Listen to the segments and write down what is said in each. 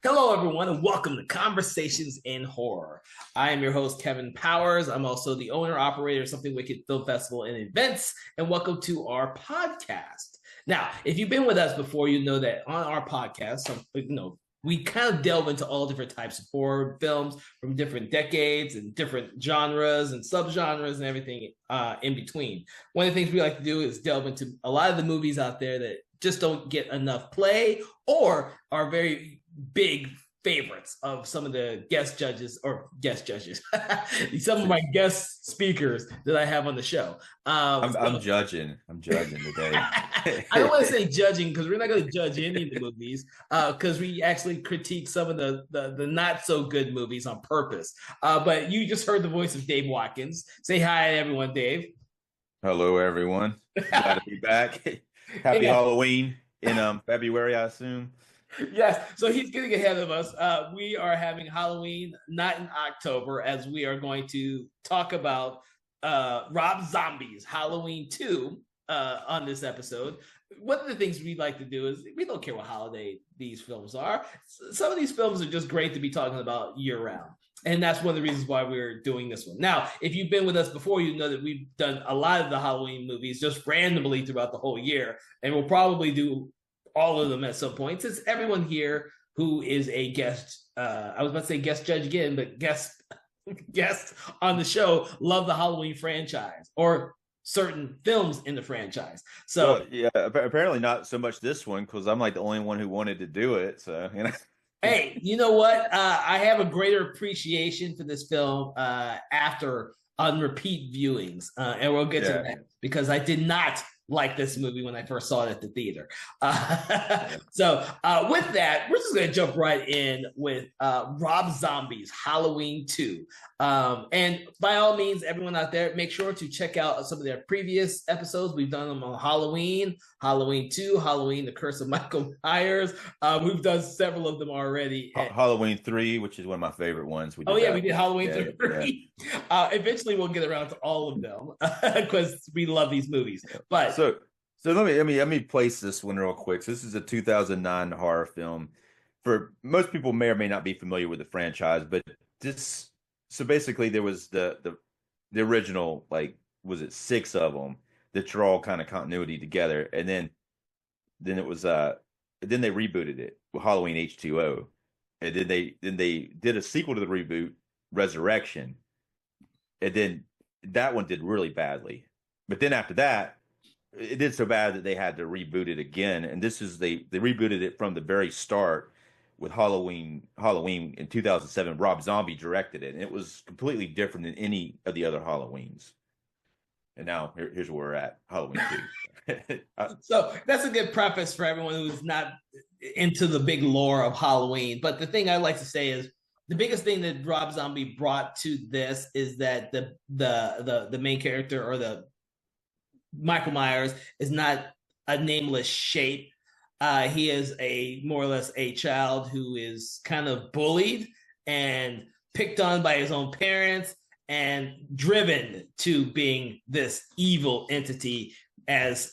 Hello, everyone, and welcome to Conversations in Horror. I am your host, Kevin Powers. I'm also the owner operator of Something Wicked Film Festival and Events, and welcome to our podcast. Now, if you've been with us before, you know that on our podcast, we kind of delve into all different types of horror films from different decades and different genres and subgenres and everything in between. One of the things we like to do is delve into a lot of the movies out there that just don't get enough play or are very big favorites of some of the some of my guest speakers that I have on the show. I'm judging. I'm judging today. I don't want to say judging because we're not going to judge any of the movies because we actually critique some of the not so good movies on purpose. But you just heard the voice of Dave Watkins. Say hi, everyone, Dave. Hello, everyone. Glad to be back. Happy Yeah. Halloween in February, I assume. Yes, so he's getting ahead of us. We are having Halloween not in October, as we are going to talk about Rob Zombie's Halloween 2 on this episode. One of the things we like to do is we don't care what holiday these films are. Some of these films are just great to be talking about year round. And that's one of the reasons why we're doing this one. Now, if you've been with us before, you know that we've done a lot of the Halloween movies just randomly throughout the whole year. And we'll probably do all of them at some point, since everyone here who is a guest, I was about to say guest judge again, but guest on the show love the Halloween franchise or certain films in the franchise. So, Well, yeah, apparently not so much this one because I'm like the only one who wanted to do it. So, hey, you know what? I have a greater appreciation for this film after on repeat viewings, and we'll get to yeah. that because I did not like this movie when I first saw it at the theater. With that, we're just going to jump right in with Rob Zombie's Halloween 2. And by all means, everyone out there, make sure to check out some of their previous episodes. We've done them on Halloween, Halloween 2, Halloween, The Curse of Michael Myers. We've done several of them already. Halloween 3, which is one of my favorite ones. We did Halloween 3. Yeah. Eventually, we'll get around to all of them because we love these movies. But so let me place this one real quick. So this is a 2009 horror film. For most people, may or may not be familiar with the franchise, but this. So basically, there was the original, like, was it six of them that are all kind of continuity together, and then it was then they rebooted it with Halloween H2O, and then they did a sequel to the reboot, Resurrection, and then that one did really badly. But then after that, it did so bad that they had to reboot it again. And this is they rebooted it from the very start with Halloween in 2007. Rob Zombie directed it, and it was completely different than any of the other Halloweens. And now here's where we're at, Halloween 2. So that's a good preface for everyone who's not into the big lore of Halloween. But the thing I like to say is the biggest thing that Rob Zombie brought to this is that the main character, or the Michael Myers, is not a nameless shape. He is a more or less a child who is kind of bullied and picked on by his own parents and driven to being this evil entity, as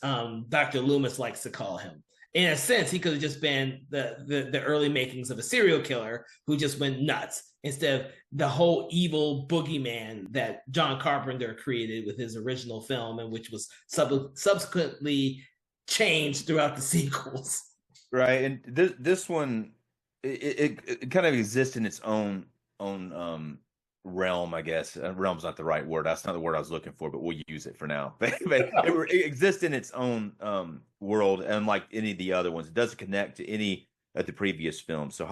Dr. Loomis likes to call him. In a sense, he could have just been the early makings of a serial killer who just went nuts, instead of the whole evil boogeyman that John Carpenter created with his original film, and which was subsequently changed throughout the sequels. Right, and this one, it kind of exists in its own realm, I guess. Realm's not the right word. That's not the word I was looking for, but we'll use it for now. But it exists in its own world, unlike any of the other ones. It doesn't connect to any of the previous films. So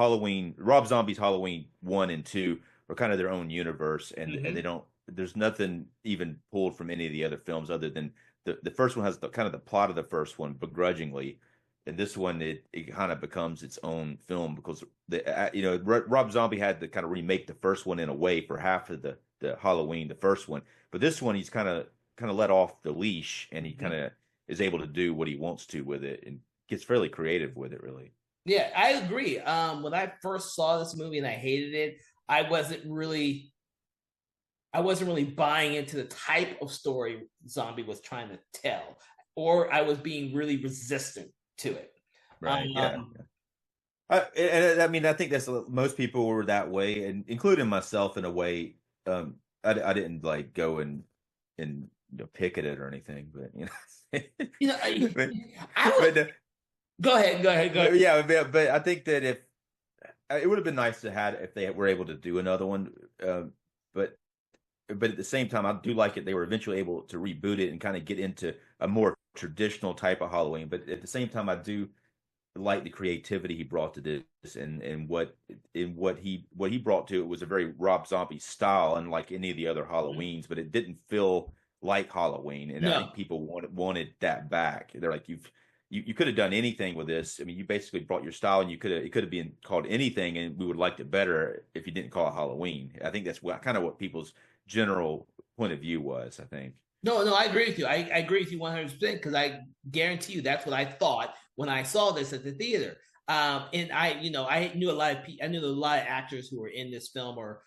Rob Zombie's Halloween 1 and 2 are kind of their own universe, and they don't. There's nothing even pulled from any of the other films other than the first one has kind of the plot of the first one begrudgingly, and this one it kind of becomes its own film because Rob Zombie had to kind of remake the first one in a way for half of the Halloween, the first one, but this one he's kind of let off the leash, and he kind of is able to do what he wants to with it and gets fairly creative with it, really. Yeah, I agree. When I first saw this movie and I hated it, I wasn't really buying into the type of story Zombie was trying to tell, or I was being really resistant to it. Right. Yeah. I mean, I think that's most people were that way, and including myself in a way. I didn't like go and picket it or anything, but You know, but, I would but, go ahead. yeah, but I think that if it would have been nice to have if they were able to do another one, but at the same time, I do like it. They were eventually able to reboot it and kind of get into a more traditional type of Halloween. But at the same time, I do like the creativity he brought to this, and what he brought to it was a very Rob Zombie style, unlike any of the other Halloweens. But it didn't feel like Halloween, and I No. think people wanted that back. They're like, you could have done anything with this. I mean, you basically brought your style, and it could have been called anything, and we would have liked it better if you didn't call it Halloween. I think that's kind of what people's general point of view was, I think. No, I agree with you. I agree with you 100% because I guarantee you that's what I thought when I saw this at the theater. And I knew a lot of I knew a lot of actors who were in this film or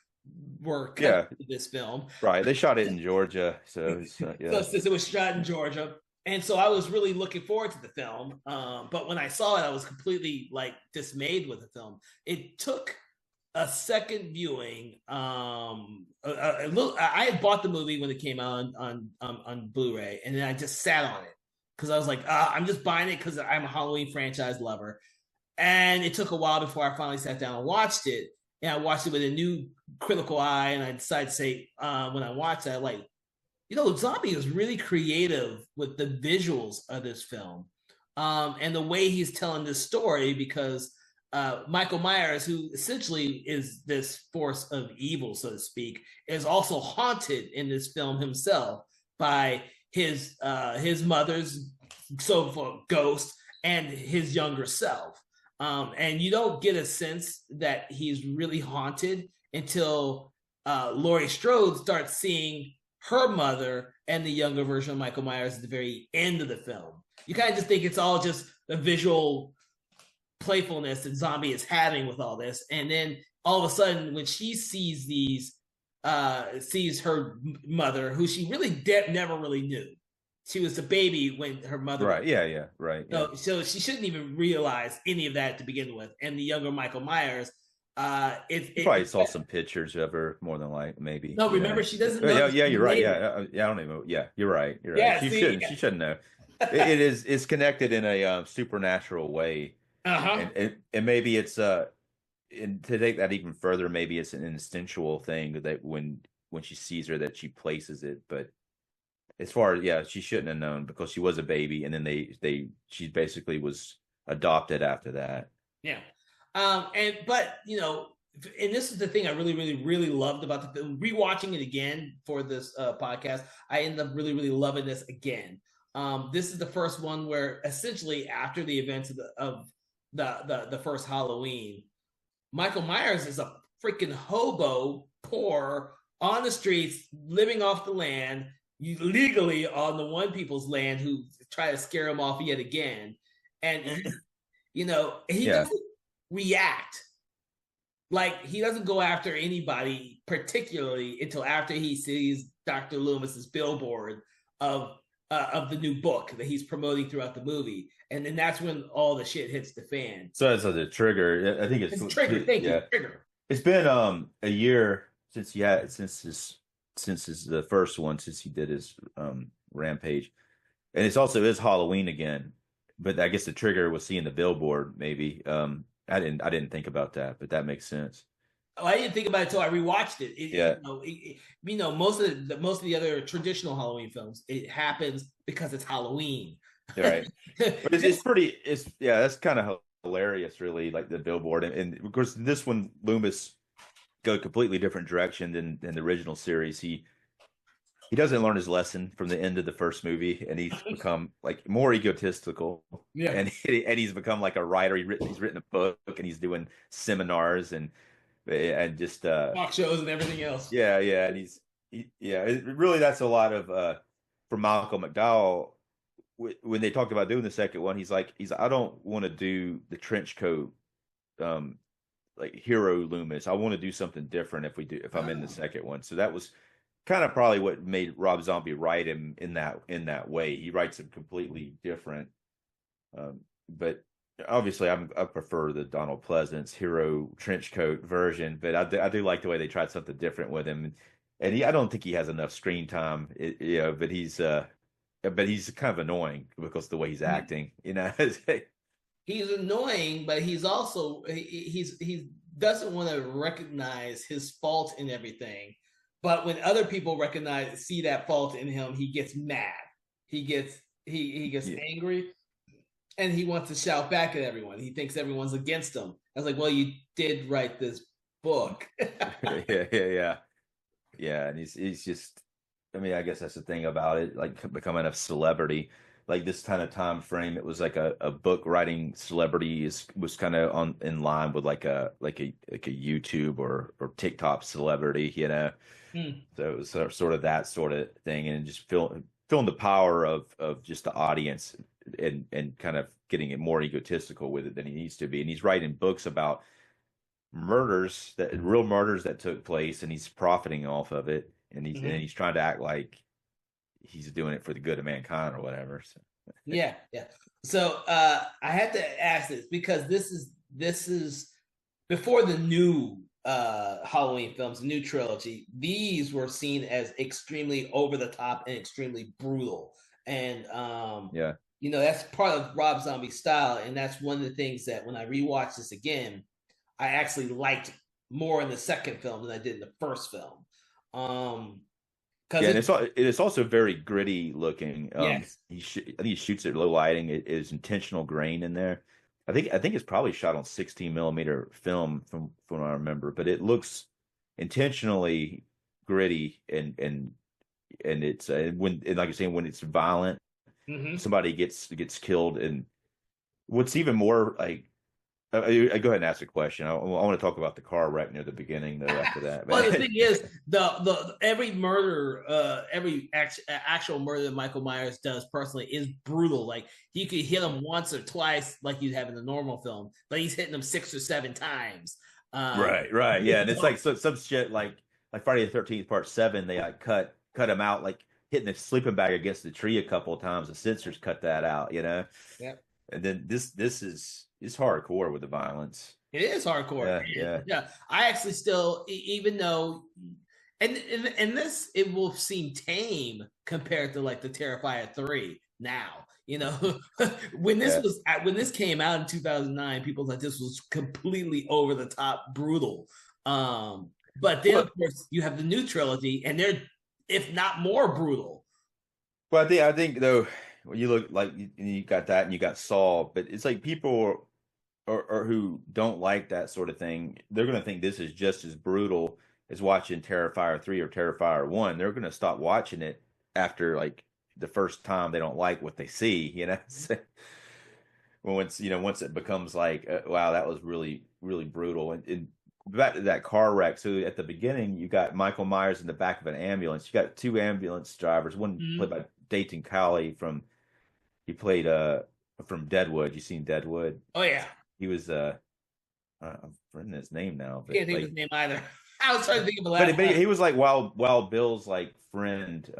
were Yeah, connected to this film. right. They shot it in Georgia, so yeah. So since it was shot in Georgia, and so I was really looking forward to the film. But when I saw it, I was completely like dismayed with the film. It took a second viewing. I had bought the movie when it came out on Blu-ray, and then I just sat on it because I was like, I'm just buying it because I'm a Halloween franchise lover. And it took a while before I finally sat down and watched it. And I watched it with a new critical eye, and I decided to say when I watched it, like, Zombie is really creative with the visuals of this film, and the way he's telling this story because Michael Myers, who essentially is this force of evil, so to speak, is also haunted in this film himself by his mother's ghost and his younger self. And you don't get a sense that he's really haunted until Laurie Strode starts seeing her mother and the younger version of Michael Myers at the very end of the film. You kind of just think it's all just the visual playfulness that Zombie is having with all this, and then all of a sudden when she sees sees her mother, who she really never really knew. She was a baby when her mother, right? Yeah, right. Yeah. So she shouldn't even realize any of that to begin with. And the younger Michael Myers, it probably saw some pictures of her more than like maybe. No, remember she doesn't know. Yeah, you're right. Yeah, I don't even. Yeah, you're right. You're right. Yeah, She shouldn't know. It's connected in a supernatural way. Uh-huh. And maybe it's and to take that even further, maybe it's an instinctual thing that when she sees her that she places it. But as far as she shouldn't have known because she was a baby, and then she basically was adopted after that. Yeah. And this is the thing I really, really, really loved about the film. Rewatching it again for this podcast, I ended up really, really loving this again. This is the first one where essentially after the events of the first Halloween, Michael Myers is a freaking hobo, poor, on the streets, living off the land, legally on the one people's land who try to scare him off yet again. And, he doesn't react. Like, he doesn't go after anybody particularly until after he sees Dr. Loomis's billboard of the new book that he's promoting throughout the movie. And then that's when all the shit hits the fan. So it's the trigger. I think it's trigger. Thank you, trigger. It's been a year since the first one, since he did his rampage, and it's also is Halloween again. But I guess the trigger was seeing the billboard. Maybe I didn't think about that, but that makes sense. Oh, I didn't think about it until I rewatched it. Most of the other traditional Halloween films, it happens because it's Halloween. Right. But that's kind of hilarious, really, like the billboard. And of course, this one, Loomis go a completely different direction than the original series. He doesn't learn his lesson from the end of the first movie, and he's become like more egotistical. Yeah. And he's become like a writer. He's written a book, and he's doing seminars and just talk shows and everything else. Yeah, and really that's a lot of for Malcolm McDowell. When they talked about doing the second one, he's like, I don't want to do the trench coat, like hero Loomis. I want to do something different if I'm in the second one. So that was kind of probably what made Rob Zombie write him in that way. He writes him completely different. But obviously I prefer the Donald Pleasance hero trench coat version, but I do like the way they tried something different with him. And I don't think he has enough screen time, but he's kind of annoying because of the way he's acting, you know. He's annoying, but he's also he doesn't want to recognize his fault in everything. But when other people see that fault in him, he gets mad. He gets Yeah. angry, and he wants to shout back at everyone. He thinks everyone's against him. I was like, well, you did write this book. Yeah. Yeah, and he's just, I mean, I guess that's the thing about it, like becoming a celebrity, like this kind of time frame. It was like a book writing celebrity was kind of on in line with like a YouTube or TikTok celebrity, you know. Hmm. So it was sort of that sort of thing, and just feeling the power of just the audience and kind of getting it more egotistical with it than he needs to be. And he's writing books about real murders that took place, and he's profiting off of it, and he's trying to act like he's doing it for the good of mankind or whatever. So. Yeah, yeah. So I had to ask this because this is before the new Halloween films, the new trilogy. These were seen as extremely over the top and extremely brutal, and Yeah. you know that's part of Rob Zombie's style, and that's one of the things that when I rewatched this again, I actually liked more in the second film than I did in the first film. Because Yeah, and it it's also very gritty looking. yes, I think he shoots at low lighting. It is intentional grain in there. I think it's probably shot on 16 millimeter film from what I remember, but it looks intentionally gritty and it's and like you're saying, when it's violent, mm-hmm. somebody gets killed. And what's even more like, I go ahead and ask a question. I want to talk about the car wreck near the beginning though. After that, Well, the man. thing is, the every murder, every actual murder that Michael Myers does personally is brutal. Like he could hit him once or twice, like you'd have in a normal film, but he's hitting them 6 or 7 times. Um, Right, yeah, and it's like some shit like Friday the 13th Part 7. They like cut him out, like hitting the sleeping bag against the tree a couple of times. The censors cut that out, you know. yeah, And then this is hardcore with the violence. it is hardcore. Yeah, yeah, Yeah, I actually still, even though, and this it will seem tame compared to like the Terrifier 3 now. You know, yeah. when this came out in 2009, people thought this was completely over the top brutal. But then Well, of course you have the new trilogy, and they're if not more brutal. I think though, when you look like you got that and you got Saw, but it's like people or who don't like that sort of thing, they're going to think this is just as brutal as watching Terrifier 3 or Terrifier 1. They're going to stop watching it after like the first time they don't like what they see, you know. Well, once it becomes like, wow, that was really really brutal. And back to that car wreck. So at the beginning, you got Michael Myers in the back of an ambulance. You got two ambulance drivers. One played Mhm. by Dayton Cowley he played from Deadwood. You seen Deadwood? Oh yeah, He was I'm forgetting his name now, I but can't think of his like name either. I was trying to think of the but, last but one. he was like Wild Bill's like friend,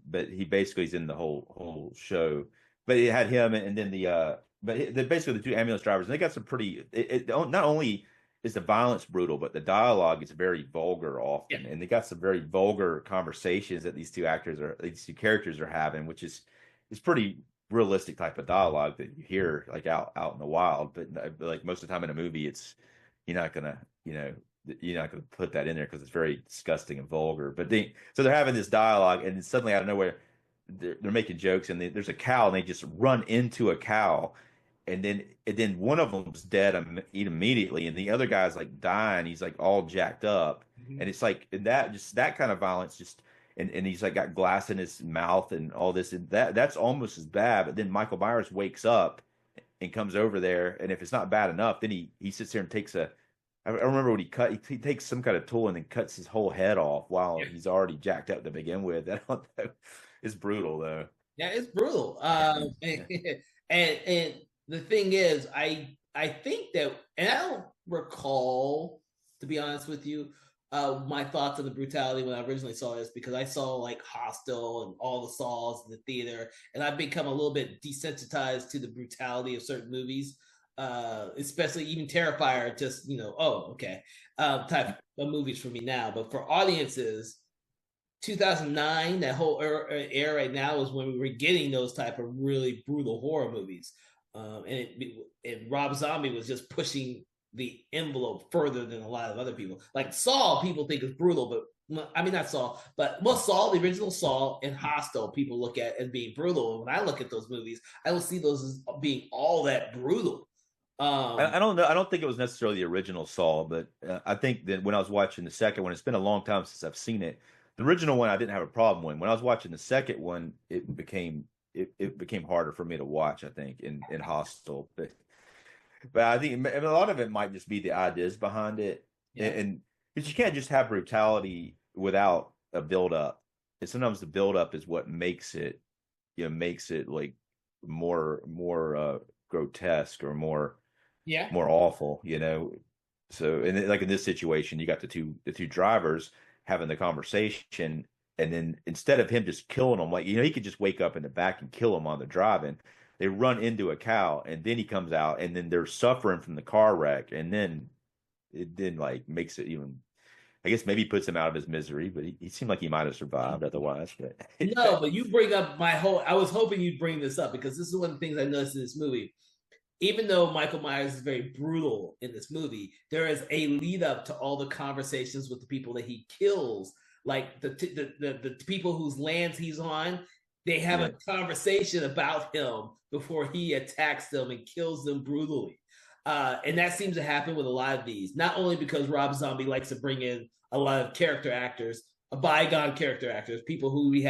but he basically is in the whole show. But it had him, and then basically the two ambulance drivers, and they got some pretty. Not only is the violence brutal, but the dialogue is very vulgar Yeah, often, and they got some very vulgar conversations that these two characters are having, which is pretty realistic type of dialogue that you hear like out in the wild. But like most of the time in a movie, it's you're not gonna you're not going to put that in there because it's very disgusting and vulgar. But so they're having this dialogue, and suddenly out of nowhere, they're making jokes, and there's a cow, and they just run into a cow, and then one of them's dead immediately, and the other guy's like dying. He's like all jacked up, mhm. and it's like and that kind of violence just. And he's like got glass in his mouth and all this and that's almost as bad. But then Michael Myers wakes up and comes over there, and if it's not bad enough, then he sits there and takes I remember when he takes some kind of tool and then cuts his whole head off while Yeah, he's already jacked up to begin with. I don't know. It's brutal though. yeah, it's brutal. And, Yeah. and the thing is, I think that, and I don't recall, to be honest with you, my thoughts on the brutality when I originally saw this because I saw like Hostel and all the Saws in the theater, and I've become a little bit desensitized to the brutality of certain movies. especially even Terrifier, just oh okay, type of movies for me now. But for audiences, 2009, that whole era right now is when we were getting those type of really brutal horror movies, and Rob Zombie was just pushing the envelope further than a lot of other people. Like Saw, people think is brutal, but I mean not Saw, but Saw, the original Saw, and Hostel, people look at as being brutal. And when I look at those movies, I don't see those as being all that brutal. I don't know. I don't think it was necessarily the original Saw, but I think that when I was watching the second one, it's been a long time since I've seen it. The original one I didn't have a problem with. When I was watching the second one, it became harder for me to watch, I think, in Hostel. But I think a lot of it might just be the ideas behind it, Yeah. and because you can't just have brutality without a build up. And sometimes the build up is what makes it, makes it like more grotesque or Yeah. more awful. So and like in this situation, you got the two drivers having the conversation, and then instead of him just killing them, like he could just wake up in the back and kill them on the driving. They run into a cow, and then he comes out, and then they're suffering from the car wreck, and then it then like makes it even. I guess maybe puts him out of his misery, but he seemed like he might have survived otherwise. But No, but you bring up my whole. I was hoping you'd bring this up because this is one of the things I noticed in this movie. Even though Michael Myers is very brutal in this movie, there is a lead up to all the conversations with the people that he kills, like the people whose lands he's on. They have yeah, a conversation about him before he attacks them and kills them brutally. And that seems to happen with a lot of these, not only because Rob Zombie likes to bring in a lot of character actors, bygone character actors, people who we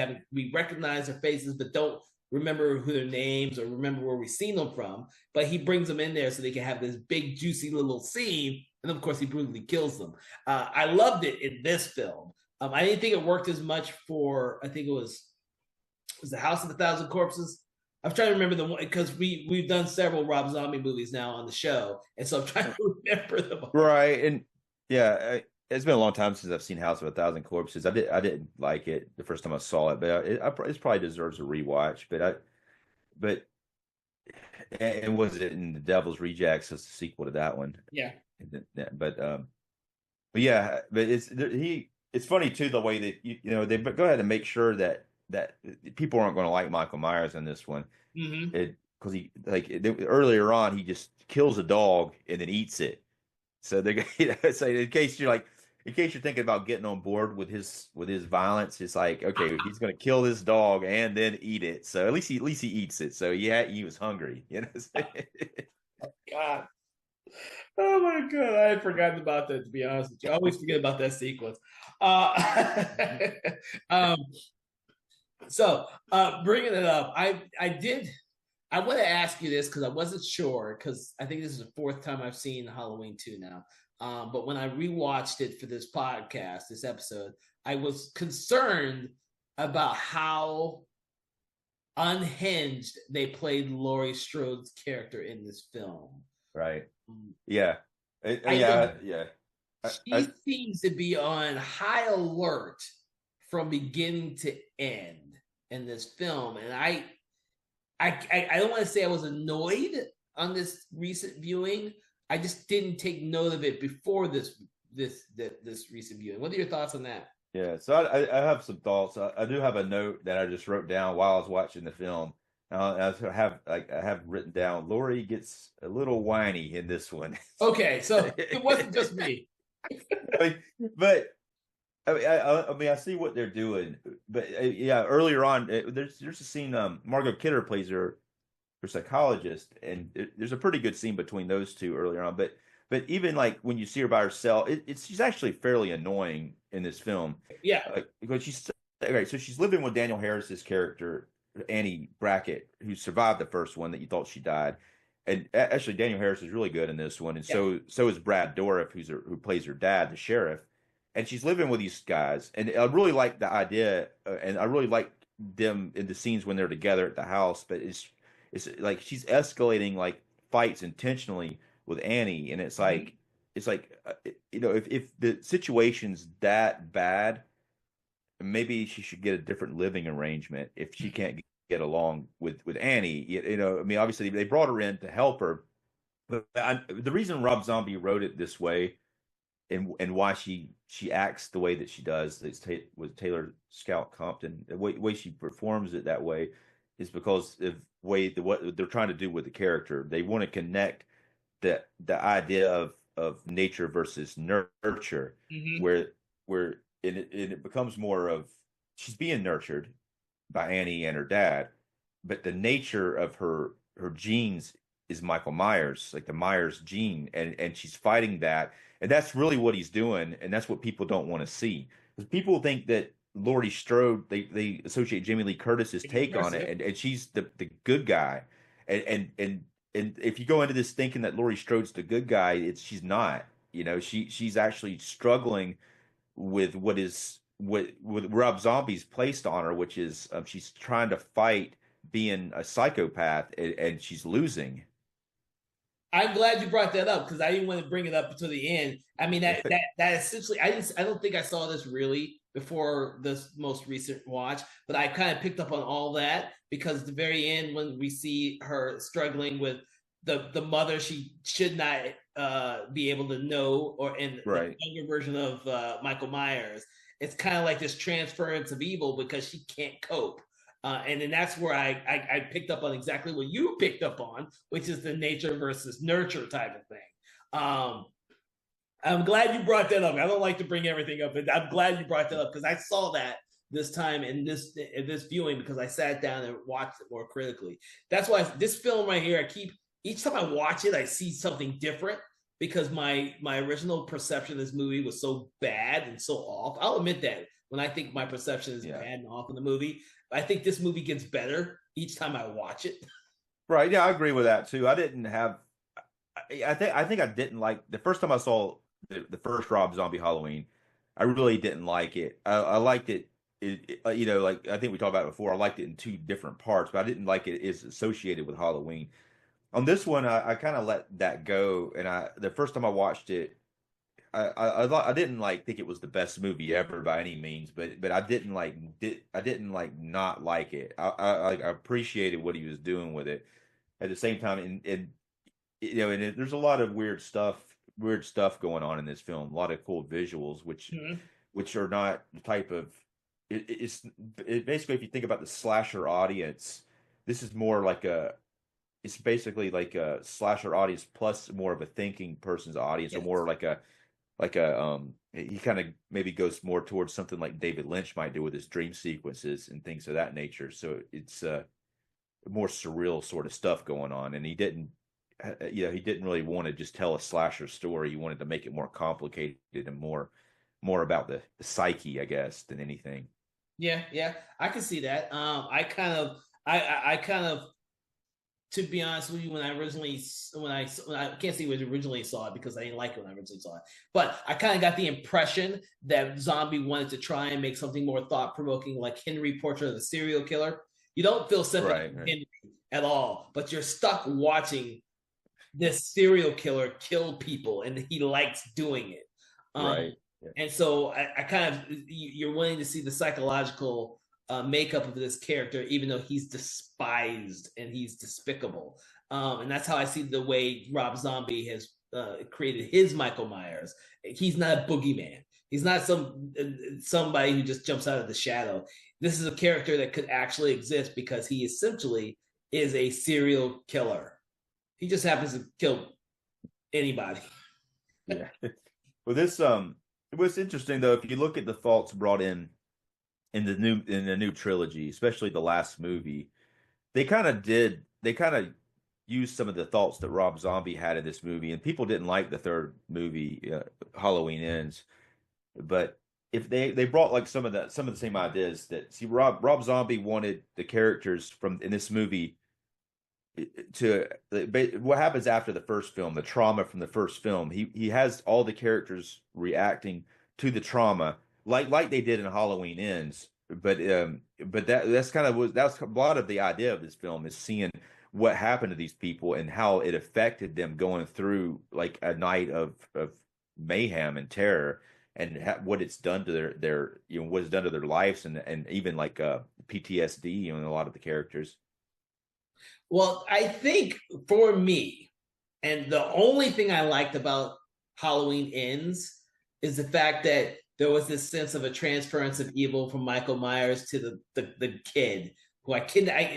recognize their faces but don't remember who their names or remember where we've seen them from, but he brings them in there so they can have this big juicy little scene, and of course he brutally kills them. I loved it in this film. I didn't think it worked as much for, I think it was the House of a Thousand Corpses. I'm trying to remember the one because we've done several Rob Zombie movies now on the show, and so I'm trying to remember them. right. And yeah, it's been a long time since I've seen House of a Thousand Corpses. I didn't like it the first time I saw it, but it probably deserves a rewatch. But and was it in The Devil's Rejects as the sequel to that one? Yeah, but yeah, but it's funny too the way that they go ahead and make sure that people aren't going to like Michael Myers in this one. mm-hmm. Because earlier on he just kills a dog and then eats it. So they so in case you're thinking about getting on board with his violence, it's like, okay, he's going to kill this dog and then eat it. So at least he eats it. So yeah, he was hungry. God. Oh my god, I had forgotten about that. To be honest with you, I always forget about that sequence. Um, bringing it up, I want to ask you this because I wasn't sure because I think this is the fourth time I've seen Halloween 2 now. But when I rewatched it for this podcast, this episode, I was concerned about how unhinged they played Laurie Strode's character in this film. Right. Yeah. She seems to be on high alert from beginning to end in this film, and I don't want to say I was annoyed on this recent viewing. I just didn't take note of it before this recent viewing. What are your thoughts on that? Yeah, so I have some thoughts. I do have a note that I just wrote down while I was watching the film. I have written down Laurie gets a little whiny in this one. Okay, so it wasn't just me. But I mean, I see what they're doing. But yeah, earlier on, there's a scene. Margot Kidder plays her psychologist, and there's a pretty good scene between those two earlier on. But even like when you see her by herself, she's actually fairly annoying in this film. Yeah, because she's right. So she's living with Daniel Harris's character, Annie Brackett, who survived the first one that you thought she died. And actually, Daniel Harris is really good in this one, and so is Brad Dourif, who plays her dad, the sheriff. And she's living with these guys, and I really like the idea, and I really like them in the scenes when they're together at the house. But it's like she's escalating like fights intentionally with Annie, and it's like if the situation's that bad, maybe she should get a different living arrangement if she can't get along with Annie. I mean, obviously they brought her in to help her, But the reason Rob Zombie wrote it this way, and why she acts the way that she does, with Taylor Scout Compton, the way she performs it that way, is because of what they're trying to do with the character. They want to connect the idea of nature versus nurture, Hmm. where it becomes more of she's being nurtured by Annie and her dad, but the nature of her genes is Michael Myers, like the Myers gene, and she's fighting that, and that's really what he's doing, and that's what people don't want to see, because people think that Laurie Strode, they associate Jamie Lee Curtis's take on it, and she's the good guy, and if you go into this thinking that Laurie Strode's the good guy, she's not. She's actually struggling with what Rob Zombie's placed on her, which is she's trying to fight being a psychopath, and she's losing. I'm glad you brought that up because I didn't want to bring it up until the end. I mean that essentially I don't think I saw this really before this most recent watch, but I kind of picked up on all that because at the very end when we see her struggling with the mother she should not be able to know, or in the Right. younger version of Michael Myers, it's kind of like this transference of evil because she can't cope. And then that's where I picked up on exactly what you picked up on, which is the nature versus nurture type of thing. Um, I'm glad you brought that up. I don't like to bring everything up, but I'm glad you brought that up because I saw that this time in this viewing because I sat down and watched it more critically. That's why this film right here, I keep each time I watch it, I see something different because my original perception of this movie was so bad and so off. I'll admit that when I think my perception is Yeah. bad and off in the movie, I think this movie gets better each time I watch it. Right. Yeah, I agree with that too. I didn't have. I think I didn't like the first time I saw the first Rob Zombie Halloween. I really didn't like it. I liked it. Like I think we talked about it before. I liked it in two different parts, but I didn't like it is associated with Halloween. On this one, I kind of let that go, and the first time I watched it, I didn't like think it was the best movie ever by any means, but I didn't like not like it. I appreciated what he was doing with it at the same time, there's a lot of weird stuff going on in this film, a lot of cool visuals, Mhm. which are not the type of basically, if you think about the slasher audience, this is more like it's basically like a slasher audience plus more of a thinking person's audience, or Yes. more he kind of maybe goes more towards something like David Lynch might do with his dream sequences and things of that nature. So it's more surreal sort of stuff going on, and he didn't really want to just tell a slasher story. He wanted to make it more complicated and more about the psyche, I guess, than anything. Yeah, yeah, I can see that. I kind of, to be honest with you, when I can't see when I originally saw it because I didn't like it when I originally saw it, but I kind of got the impression that Zombie wanted to try and make something more thought provoking, like Henry Portrait of the Serial Killer. You don't feel sympathy Right, for right, Henry at all, but you're stuck watching this serial killer kill people, and he likes doing it. Um, right. Yeah, and so I kind of you're willing to see the psychological makeup of this character, even though he's despised and he's despicable. And that's how I see the way Rob Zombie has created his Michael Myers. He's not a boogeyman. He's not somebody who just jumps out of the shadow. This is a character that could actually exist because he essentially is a serial killer. He just happens to kill anybody. yeah. Well, this it was interesting though. If you look at the thoughts brought in the new trilogy, especially the last movie, they kind of used some of the thoughts that Rob Zombie had in this movie, and people didn't like the third movie, Halloween Ends. But if they brought like some of the same ideas, that see Rob Zombie wanted the characters from in this movie to what happens after the first film, the trauma from the first film. He has all the characters reacting to the trauma like they did in Halloween Ends. But that's kind of that's a lot of the idea of this film, is seeing what happened to these people and how it affected them going through like a night of mayhem and terror, and what it's done to their what it's done to their lives, and even like PTSD, a lot of the characters. Well, I think for me, And the only thing I liked about Halloween Ends is the fact that there was this sense of a transference of evil from Michael Myers to the kid, who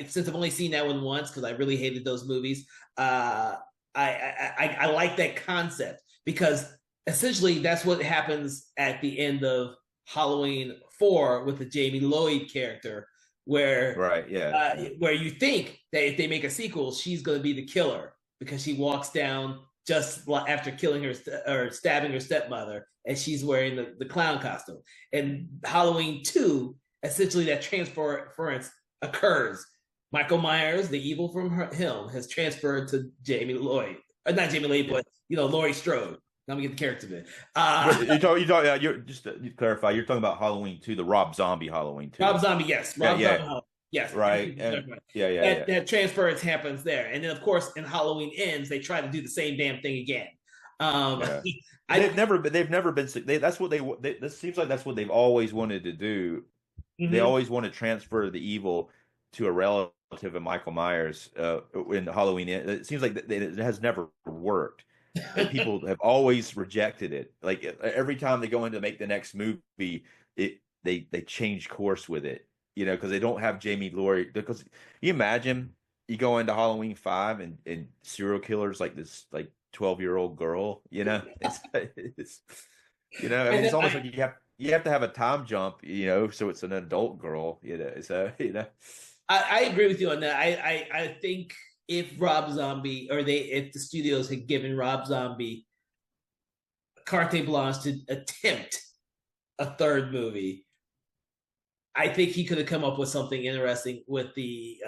since I've only seen that one once because I really hated those movies. I like that concept because essentially that's what happens at the end of Halloween 4 with the Jamie Lloyd character, where Right. Yeah. Yeah. where you think that if they make a sequel, she's going to be the killer because she walks down just after killing her or stabbing her stepmother, and she's wearing the clown costume. And Halloween 2, essentially that transference occurs. Michael Myers, the evil from him, has transferred to Jamie Lloyd. Not Jamie Lloyd, Yeah. but Laurie Strode. Let me get the character bit. You're just to clarify. You're talking about Halloween 2, the Rob Zombie Halloween 2. Rob Zombie, yes. Yeah. Rob Yeah. Zombie, yes. Right. And That transference happens there. And then, of course, in Halloween Ends, they try to do the same damn thing again. Yeah. They've never been. That's what this seems like. That's what they've always wanted to do. They always want to transfer the evil to a relative of Michael Myers in Halloween. It seems like it has never worked. And people have always rejected it. Like every time they go in to make the next movie, they change course with it. Because they don't have Jamie Laurie. Because you imagine you go into Halloween 5 and serial killers like this 12-year-old girl. It's I mean, it's almost like you have to have a time jump, so it's an adult girl, so I agree with you on that. I think if Rob Zombie if the studios had given Rob Zombie carte blanche to attempt a third movie, I think he could have come up with something interesting with the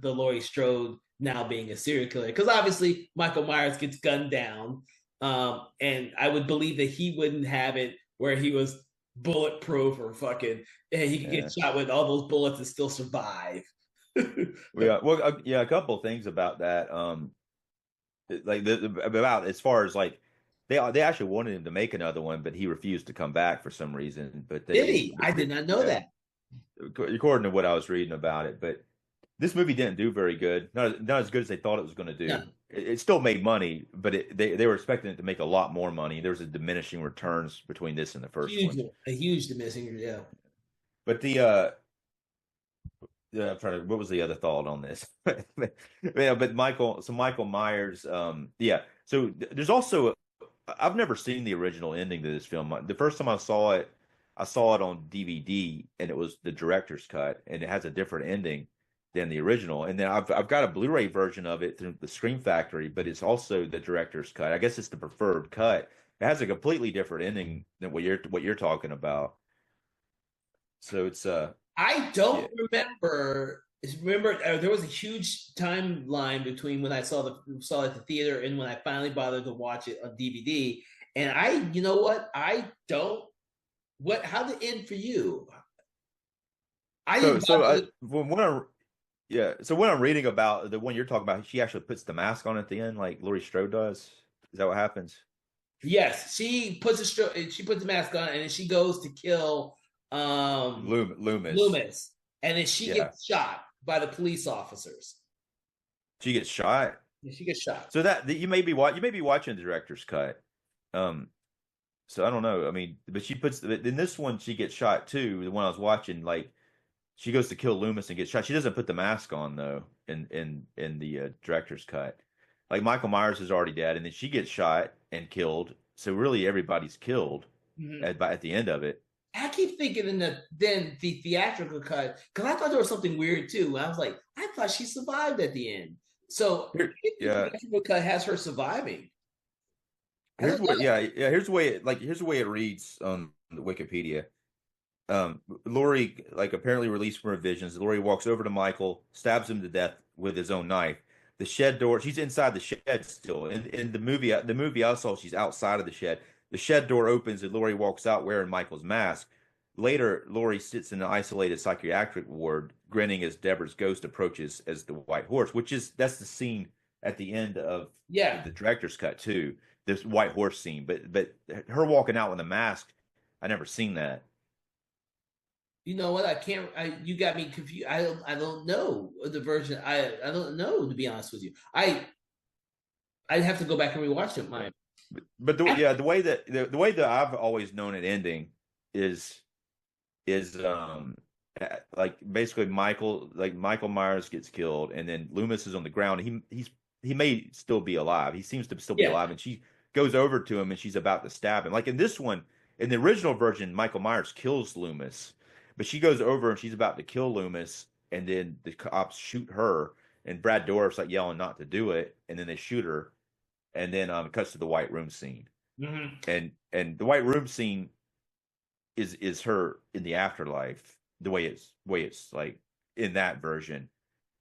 Laurie Strode now being a serial killer. Because obviously Michael Myers gets gunned down, and I would believe that he wouldn't have it where he was bulletproof or fucking, and he could get shot with all those bullets and still survive. A couple of things about that. About as far as they actually wanted him to make another one, but he refused to come back for some reason. But did he? I did not know that. According to what I was reading about it, but this movie didn't do very good. Not as good as they thought it was going to do. No. It still made money, but they were expecting it to make a lot more money. There was a diminishing returns between this and the first one. A huge diminishing, yeah. But I'm trying to. What was the other thought on this? But Michael Myers. So there's also. I've never seen the original ending to this film. The first time I saw it on DVD, and it was the director's cut, and it has a different ending than the original. And then I've got a Blu-ray version of it through the Scream Factory, but it's also the director's cut. I guess it's the preferred cut. It has a completely different ending than what you're talking about. So it's I don't remember. Remember, there was a huge timeline between when I saw it at the theater and when I finally bothered to watch it on DVD. And you know what? I don't. What? How did it end for you? So when I'm reading about the one you're talking about, she actually puts the mask on at the end, like Laurie Strode does. Is that what happens? Yes, she puts the mask on, and then she goes to kill Loomis, and then she gets shot by the police officers. She gets shot. Yeah, she gets shot. So that you may be watching the director's cut. So I don't know. I mean, but she puts in this one she gets shot too. The one I was watching, she goes to kill Loomis and gets shot. She doesn't put the mask on though in the director's cut. Like Michael Myers is already dead, and then she gets shot and killed. So really, everybody's killed at the end of it. I keep thinking in the theatrical cut, because I thought there was something weird too. I was like, I thought she survived at the end. So the theatrical cut has her surviving. Here's the way it reads on the Wikipedia. Laurie apparently released from her visions. Laurie walks over to Michael, stabs him to death with his own knife. The shed door. She's inside the shed still. In the movie I saw, she's outside of the shed. The shed door opens and Laurie walks out wearing Michael's mask. Later, Laurie sits in an isolated psychiatric ward, grinning as Deborah's ghost approaches as the white horse. That's the scene at the end of the director's cut too. This white horse scene, but her walking out with a mask, I never seen that. You know what? You got me confused. I don't know the version. I don't know, to be honest with you. I'd have to go back and rewatch it. Yeah. My But the way that I've always known it ending is like basically Michael Myers gets killed and then Loomis is on the ground. He may still be alive. He seems to still be yeah. alive, and she goes over to him and she's about to stab him. Like in this one, in the original version, Michael Myers kills Loomis, but she goes over and she's about to kill Loomis, and then the cops shoot her, and Brad Dourif's like yelling not to do it, and then they shoot her, and then it cuts to the White Room scene, Hmm. and the White Room scene is her in the afterlife, the way it's like in that version.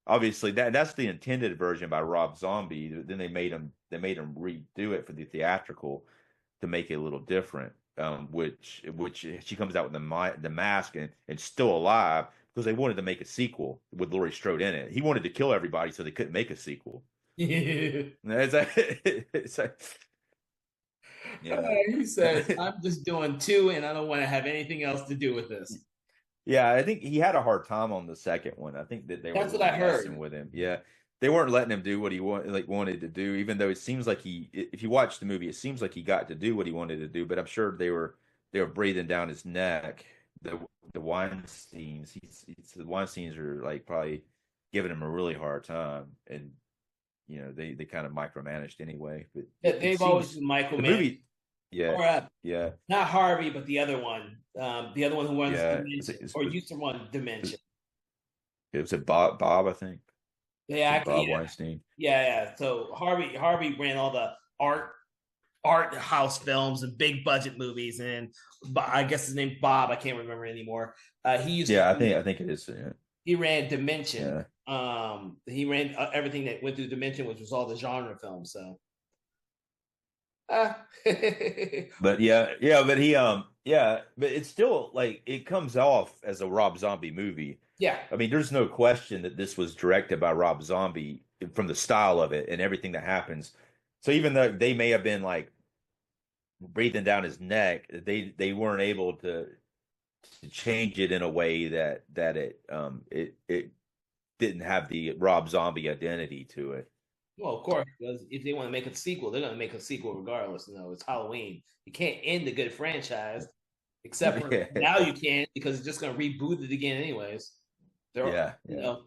Obviously, that's the intended version by Rob Zombie. Then they made him redo it for the theatrical to make it a little different. Which she comes out with the mask and still alive because they wanted to make a sequel with Laurie Strode in it. He wanted to kill everybody so they couldn't make a sequel. It's like, it's like yeah. He says, "I'm just doing two, and I don't want to have anything else to do with this." Yeah, I think he had a hard time on the second one. I think that they were That's what I messing heard. with him. Yeah, they weren't letting him do what he wanted to do. Even though it seems like if you watch the movie, it seems like he got to do what he wanted to do. But I'm sure they were breathing down his neck. The Weinsteins, the Weinsteins are like probably giving him a really hard time, and they kind of micromanaged anyway. But it They've always seems been Michael the Mann, movie, yeah, or yeah, not Harvey, but the other one who runs yeah. Dimension, or used to run Dimension. It was a Bob, I think. Yeah, Was it Bob yeah, Weinstein? yeah. So Harvey ran all the art house films and big budget movies, and I guess his name Bob. I can't remember anymore. He used to Yeah, I think it is. Yeah. he ran Dimension. Yeah. He ran everything that went through Dimension, which was all the genre films. So, But but it's still like it comes off as a Rob Zombie movie. yeah. I mean, there's no question that this was directed by Rob Zombie from the style of it and everything that happens. So even though they may have been like breathing down his neck, they weren't able to change it in a way that it didn't have the Rob Zombie identity to it. Well, of course, because if they want to make a sequel, they're going to make a sequel regardless. It's Halloween. You can't end a good franchise, except for now you can because it's just going to reboot it again, anyways. They're, Yeah, you yeah. know,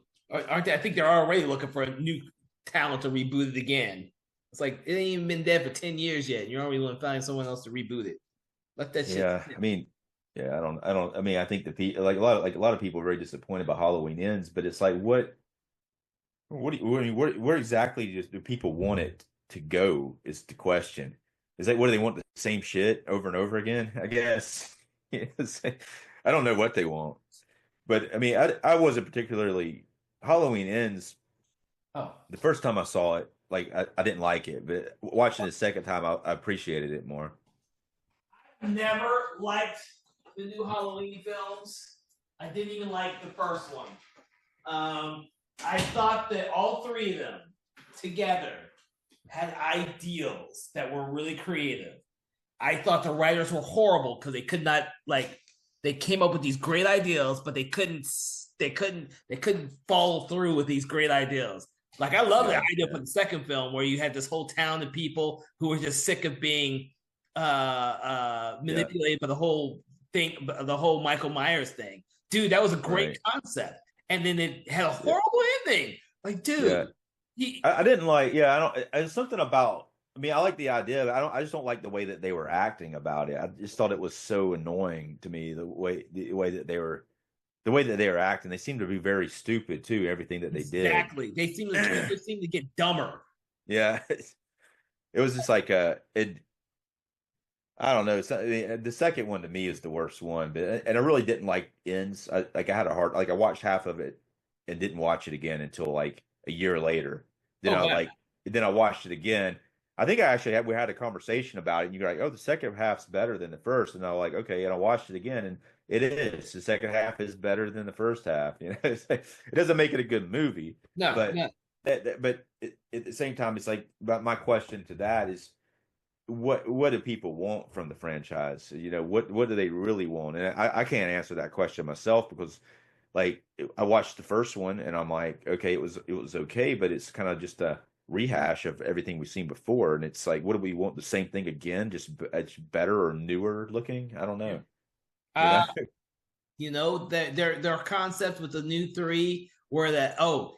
aren't they? I think they're already looking for a new talent to reboot it again. It's like it ain't even been dead for 10 years yet. And you're already going to find someone else to reboot it. Let that shit. Yeah, I mean, yeah, I mean, I think the people like a lot of people are very disappointed about Halloween Ends, but it's like, what do you, where exactly do people want it to go? Is the question. Is that what do they want the same shit over and over again? I guess. Yes. I don't know what they want, but I mean, I wasn't particularly Halloween Ends. Oh, The first time I saw it, like I didn't like it, but watching it the second time, I appreciated it more. never liked the new Halloween films. I didn't even like the first one. I thought that all three of them together had ideals that were really creative. I thought the writers were horrible because they could not they came up with these great ideals, but they couldn't follow through with these great ideals. Like I love the Yeah, idea for the second film where you had this whole town of people who were just sick of being yeah, manipulated by the whole thing, the whole Michael Myers thing. Dude, that was a great right. concept. And then it had a Yeah, horrible ending. Like, yeah. dude, he I didn't like. Yeah, I don't. It's something about. I mean, I like the idea. But I just don't like the way that they were acting about it. I just thought it was so annoying to me the way that they were acting. They seemed to be very stupid too. Everything that they did. exactly. They seem to get dumber. Yeah, it was just like it. I don't know. The second one to me is the worst one, but and I really didn't like ends. I had a hard like I watched half of it and didn't watch it again until like a year later. Then Oh I wow. like then I watched it again. I think I actually we had a conversation about it, and you're like, "Oh, the second half's better than the first." And I was like, "Okay," and I watched it again, and it is. The second half is better than the first half. It's like, it doesn't make it a good movie, No, but no. at the same time, it's like. But my question to that is what do people want from the franchise? What do they really want? And I can't answer that question myself because like I watched the first one and I'm like, okay, it was okay, but it's kind of just a rehash of everything we've seen before, and it's like, what do we want? The same thing again, just it's better or newer looking? I don't Yeah. know. You know? Uh, there are concepts with the new three where that was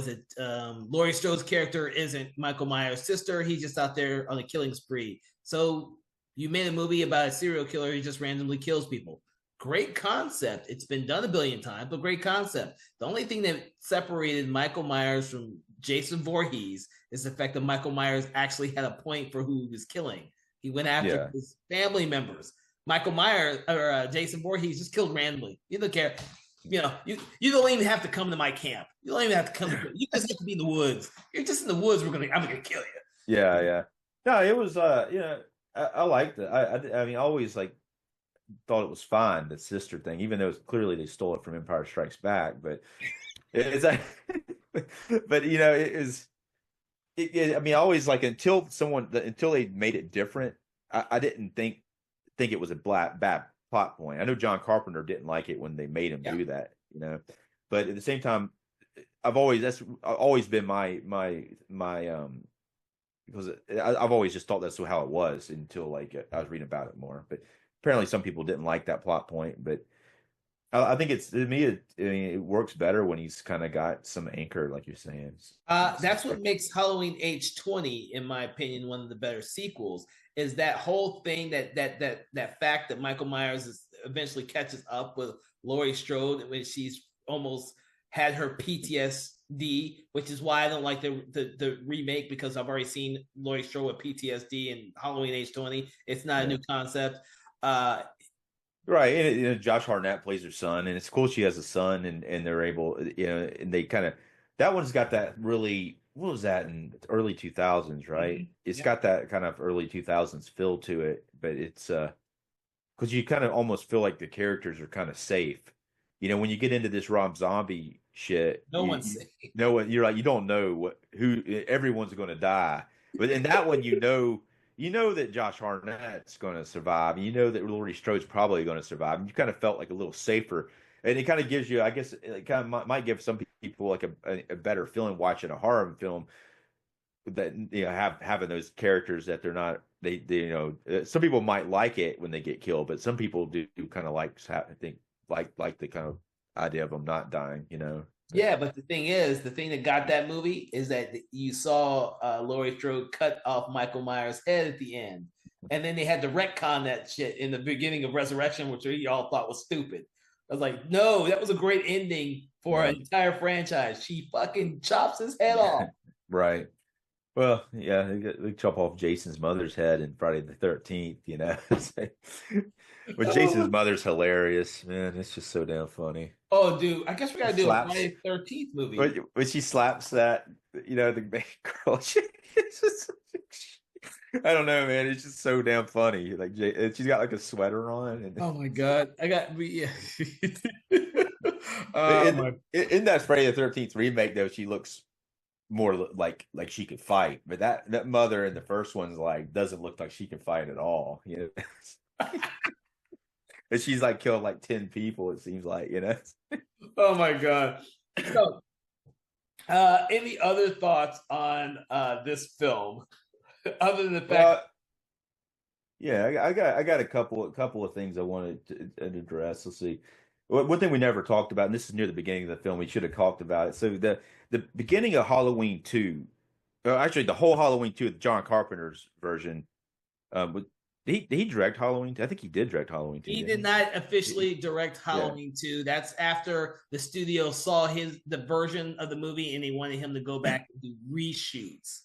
it Laurie Strode's character isn't Michael Myers' sister. He's just out there on a killing spree. So you made a movie about a serial killer who just randomly kills people. Great concept. It's been done a billion times, but great concept. The only thing that separated Michael Myers from Jason Voorhees is the fact that Michael Myers actually had a point for who he was killing. He went after Yeah. his family members. Michael Myers or Jason Voorhees just killed randomly. You don't care. You don't even have to come to my camp. You don't even have to come. You just have to be in the woods. You're just in the woods. I'm gonna kill you. Yeah, yeah. No, it was I liked it. I mean, I always like thought it was fine, the sister thing, even though it's clearly they stole it from Empire Strikes Back, but it's like but it is I mean, I always like until they made it different, I didn't think it was a bad plot point. I know John Carpenter didn't like it when they made him do that, but at the same time, that's always been my because I've always just thought that's how it was until like I was reading about it more. But apparently, some people didn't like that plot point. But I think to me, it works better when he's kind of got some anchor, like you're saying. That's what makes Halloween H20, in my opinion, one of the better sequels. Is that whole thing that fact that Michael Myers eventually catches up with Laurie Strode when she's almost had her PTSD, which is why I don't like the remake, because I've already seen Laurie Strode with PTSD in Halloween H20. It's not a new concept. Right, and Josh Hartnett plays her son, and it's cool she has a son, and they're able, and they kind of that one's got that really, what was that in early 2000s, right? Mm-hmm. It's got that kind of early 2000s feel to it, but it's because you kind of almost feel like the characters are kind of safe. When you get into this Rob Zombie shit, no one's safe. No one, you're like, you don't know who everyone's going to die, but in that one, you know that Josh Hartnett's going to survive, and you know that Laurie Strode's probably going to survive, and you kind of felt like a little safer, and it kind of gives you, I guess, it kind of might give some people like a better feeling watching a horror film that having those characters that they're not some people might like it when they get killed, but some people do kind of I think like the kind of idea of them not dying. Yeah, but the thing that got that movie is that you saw Laurie Strode cut off Michael Myers' head at the end. And then they had to retcon that shit in the beginning of Resurrection, which we all thought was stupid. I was like, no, that was a great ending for an entire franchise. She fucking chops his head off. Right. Well, yeah, they chop off Jason's mother's head in Friday the 13th, But Jason's mother's hilarious, man. It's just so damn funny. Oh, dude, I guess we gotta do a Friday the 13th movie. When she slaps that, the main girl, it's just, I don't know, man. It's just so damn funny. Like she's got like a sweater on. And... Oh my god, yeah. In that Friday the 13th remake, though, she looks more like she could fight, but that mother in the first one's like doesn't look like she can fight at all. And she's like killed like 10 people, it seems like, Oh my god. So any other thoughts on this film other than the fact yeah, I got a couple of things I wanted to address. Let's see. One thing we never talked about, and this is near the beginning of the film, we should have talked about it. So the beginning of Halloween 2, actually the whole Halloween 2, John Carpenter's version, did he direct Halloween 2? I think he did direct Halloween 2. He did not officially direct Halloween 2. That's after the studio saw the version of the movie and they wanted him to go back and do reshoots.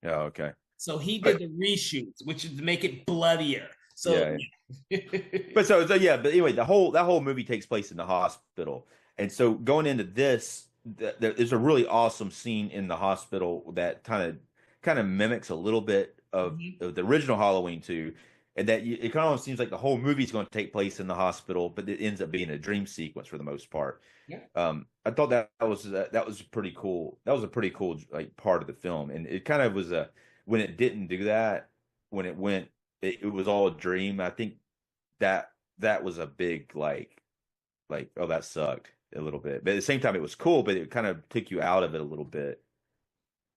Oh, okay. So he did the reshoots, which is to make it bloodier. So yeah. But anyway, that whole movie takes place in the hospital. And so going into this, there's a really awesome scene in the hospital that kind of mimics a little bit of the original Halloween 2, and that it kind of seems like the whole movie's going to take place in the hospital, but it ends up being a dream sequence for the most part. Yeah. I thought that was pretty cool. That was a pretty cool like part of the film, and it kind of was when it didn't do that, when it went, it was all a dream. I think that was a big like oh, that sucked a little bit, but at the same time it was cool, but it kind of took you out of it a little bit.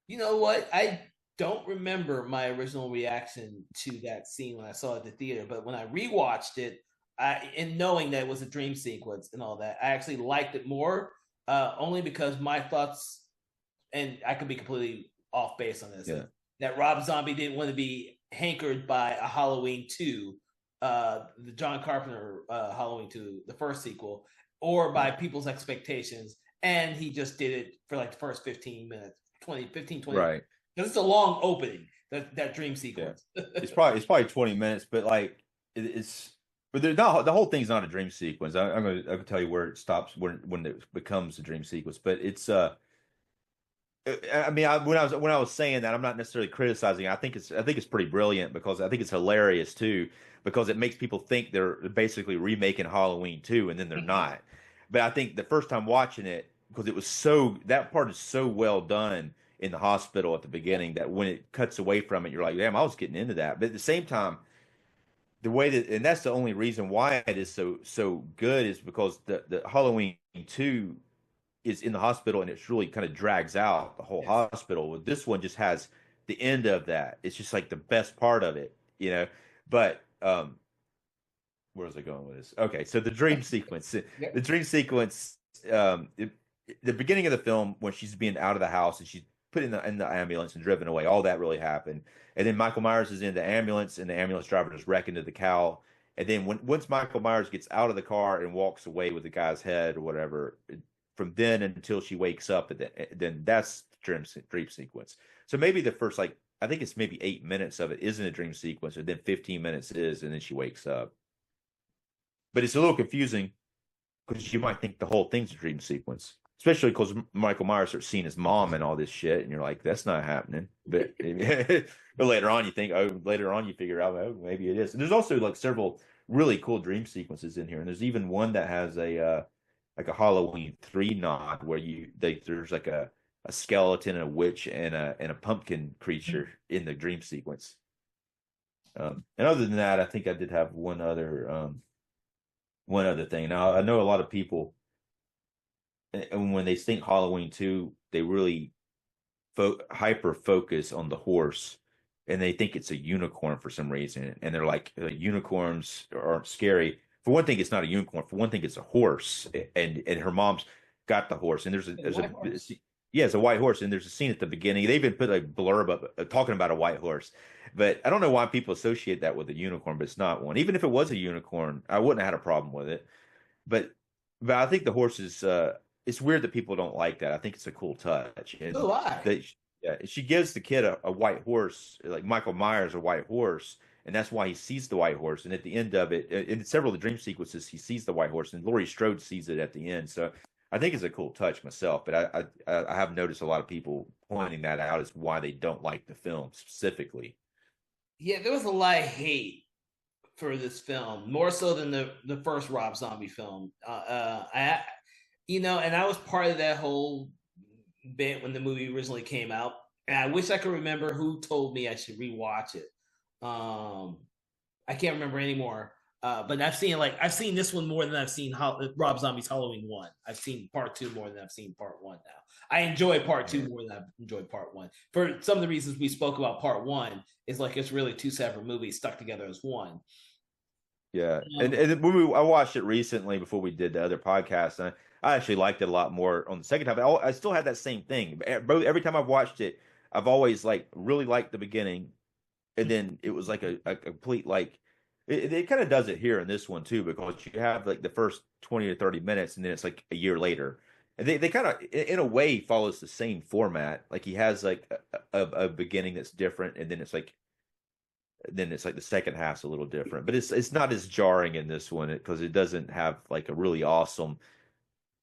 You know what? I don't remember my original reaction to that scene when I saw it at the theater, but when I rewatched it, in knowing that it was a dream sequence and all that, I actually liked it more. Only because my thoughts, and I could be completely off base on this, Yeah. that Rob Zombie didn't want to be hankered by a Halloween 2, the John Carpenter Halloween 2, the first sequel, or by people's expectations. And he just did it for like the first 15 minutes, 20, 15, 20 minutes. Right. Because it's a long opening, that dream Yeah. sequence. It's probably 20 minutes, but like it's but there's not the whole thing's not a dream sequence. I'm gonna tell you where it stops when it becomes a dream sequence. But it's I mean, when I was saying that, I'm not necessarily criticizing. I think it's pretty brilliant because I think it's hilarious too because it makes people think they're basically remaking Halloween 2 and then they're not. But I think the first time watching it because it was so that part is so well done in the hospital at the beginning that when it cuts away from it, you're like, damn, I was getting into that. But at the same time, the way that and that's the only reason why it is so good is because the Halloween 2 is in the hospital and it's really kind of drags out the whole Yes. hospital. This one just has the end of that. It's just like the best part of it, you know. But where was I going with this? Okay, so the dream sequence. The Yep. dream sequence, um, it, the beginning of the film when she's being out of the house and she's put in the ambulance and driven away, all that really happened. And then Michael Myers is in the ambulance and the ambulance driver is wrecking to the cow. And then once Michael Myers gets out of the car and walks away with the guy's head or whatever, from then until she wakes up, and then that's the dream sequence. So maybe the first like I think it's maybe 8 minutes of it isn't a dream sequence, and then 15 minutes is, and then she wakes up. But it's a little confusing because you might think the whole thing's a dream sequence, especially because Michael Myers starts seeing his mom and all this shit, and you're like, that's not happening. But but later on, you think, oh, later on you figure out, oh, maybe it is. And there's also like several really cool dream sequences in here, and there's even one that has a like a Halloween 3 nod where there's like a skeleton, a witch, and a pumpkin creature in the dream sequence. And other than that, I think I did have one other thing. Now I know a lot of people, and when they think Halloween 2, they really hyper focus on the horse, and they think it's a unicorn for some reason, and they're like, unicorns aren't scary. For one thing, it's not a unicorn. For one thing, it's a horse, and her mom's got the horse, and yeah, it's a white horse, and there's a scene at the beginning. They even put a blurb up talking about a white horse, but I don't know why people associate that with a unicorn, but it's not one. Even if it was a unicorn, I wouldn't have had a problem with it. But but I think the horse is it's weird that people don't like that. I think it's a cool touch, So and do I. that yeah, she gives the kid a white horse, like Michael Myers a white horse, and that's why he sees the white horse. And at the end of it, in several of the dream sequences, he sees the white horse, and Laurie Strode sees it at the end. So I think it's a cool touch myself. But I have noticed a lot of people pointing that out as why they don't like the film specifically. Yeah, there was a lot of hate for this film, more so than the first Rob Zombie film. And I was part of that whole bit when the movie originally came out. And I wish I could remember who told me I should rewatch it. Um, I can't remember anymore. But I've seen this one more than I've seen Rob Zombie's Halloween 1. I've seen part 2 more than I've seen part 1 now. I enjoy part 2 more than I've enjoyed part 1. For some of the reasons we spoke about part 1 is like it's really two separate movies stuck together as one. Yeah, and Um, and I watched it recently before we did the other podcast, and I actually liked it a lot more on the second time. I still had that same thing. Both every time I've watched it, I've always like really liked the beginning, and then it was like a complete like it kind of does it here in this one too because you have like the first 20 to 30 minutes, and then it's like a year later, and they kind of in a way follows the same format. Like he has like a beginning that's different, and then it's like the second half's a little different, but it's not as jarring in this one because it doesn't have like a really awesome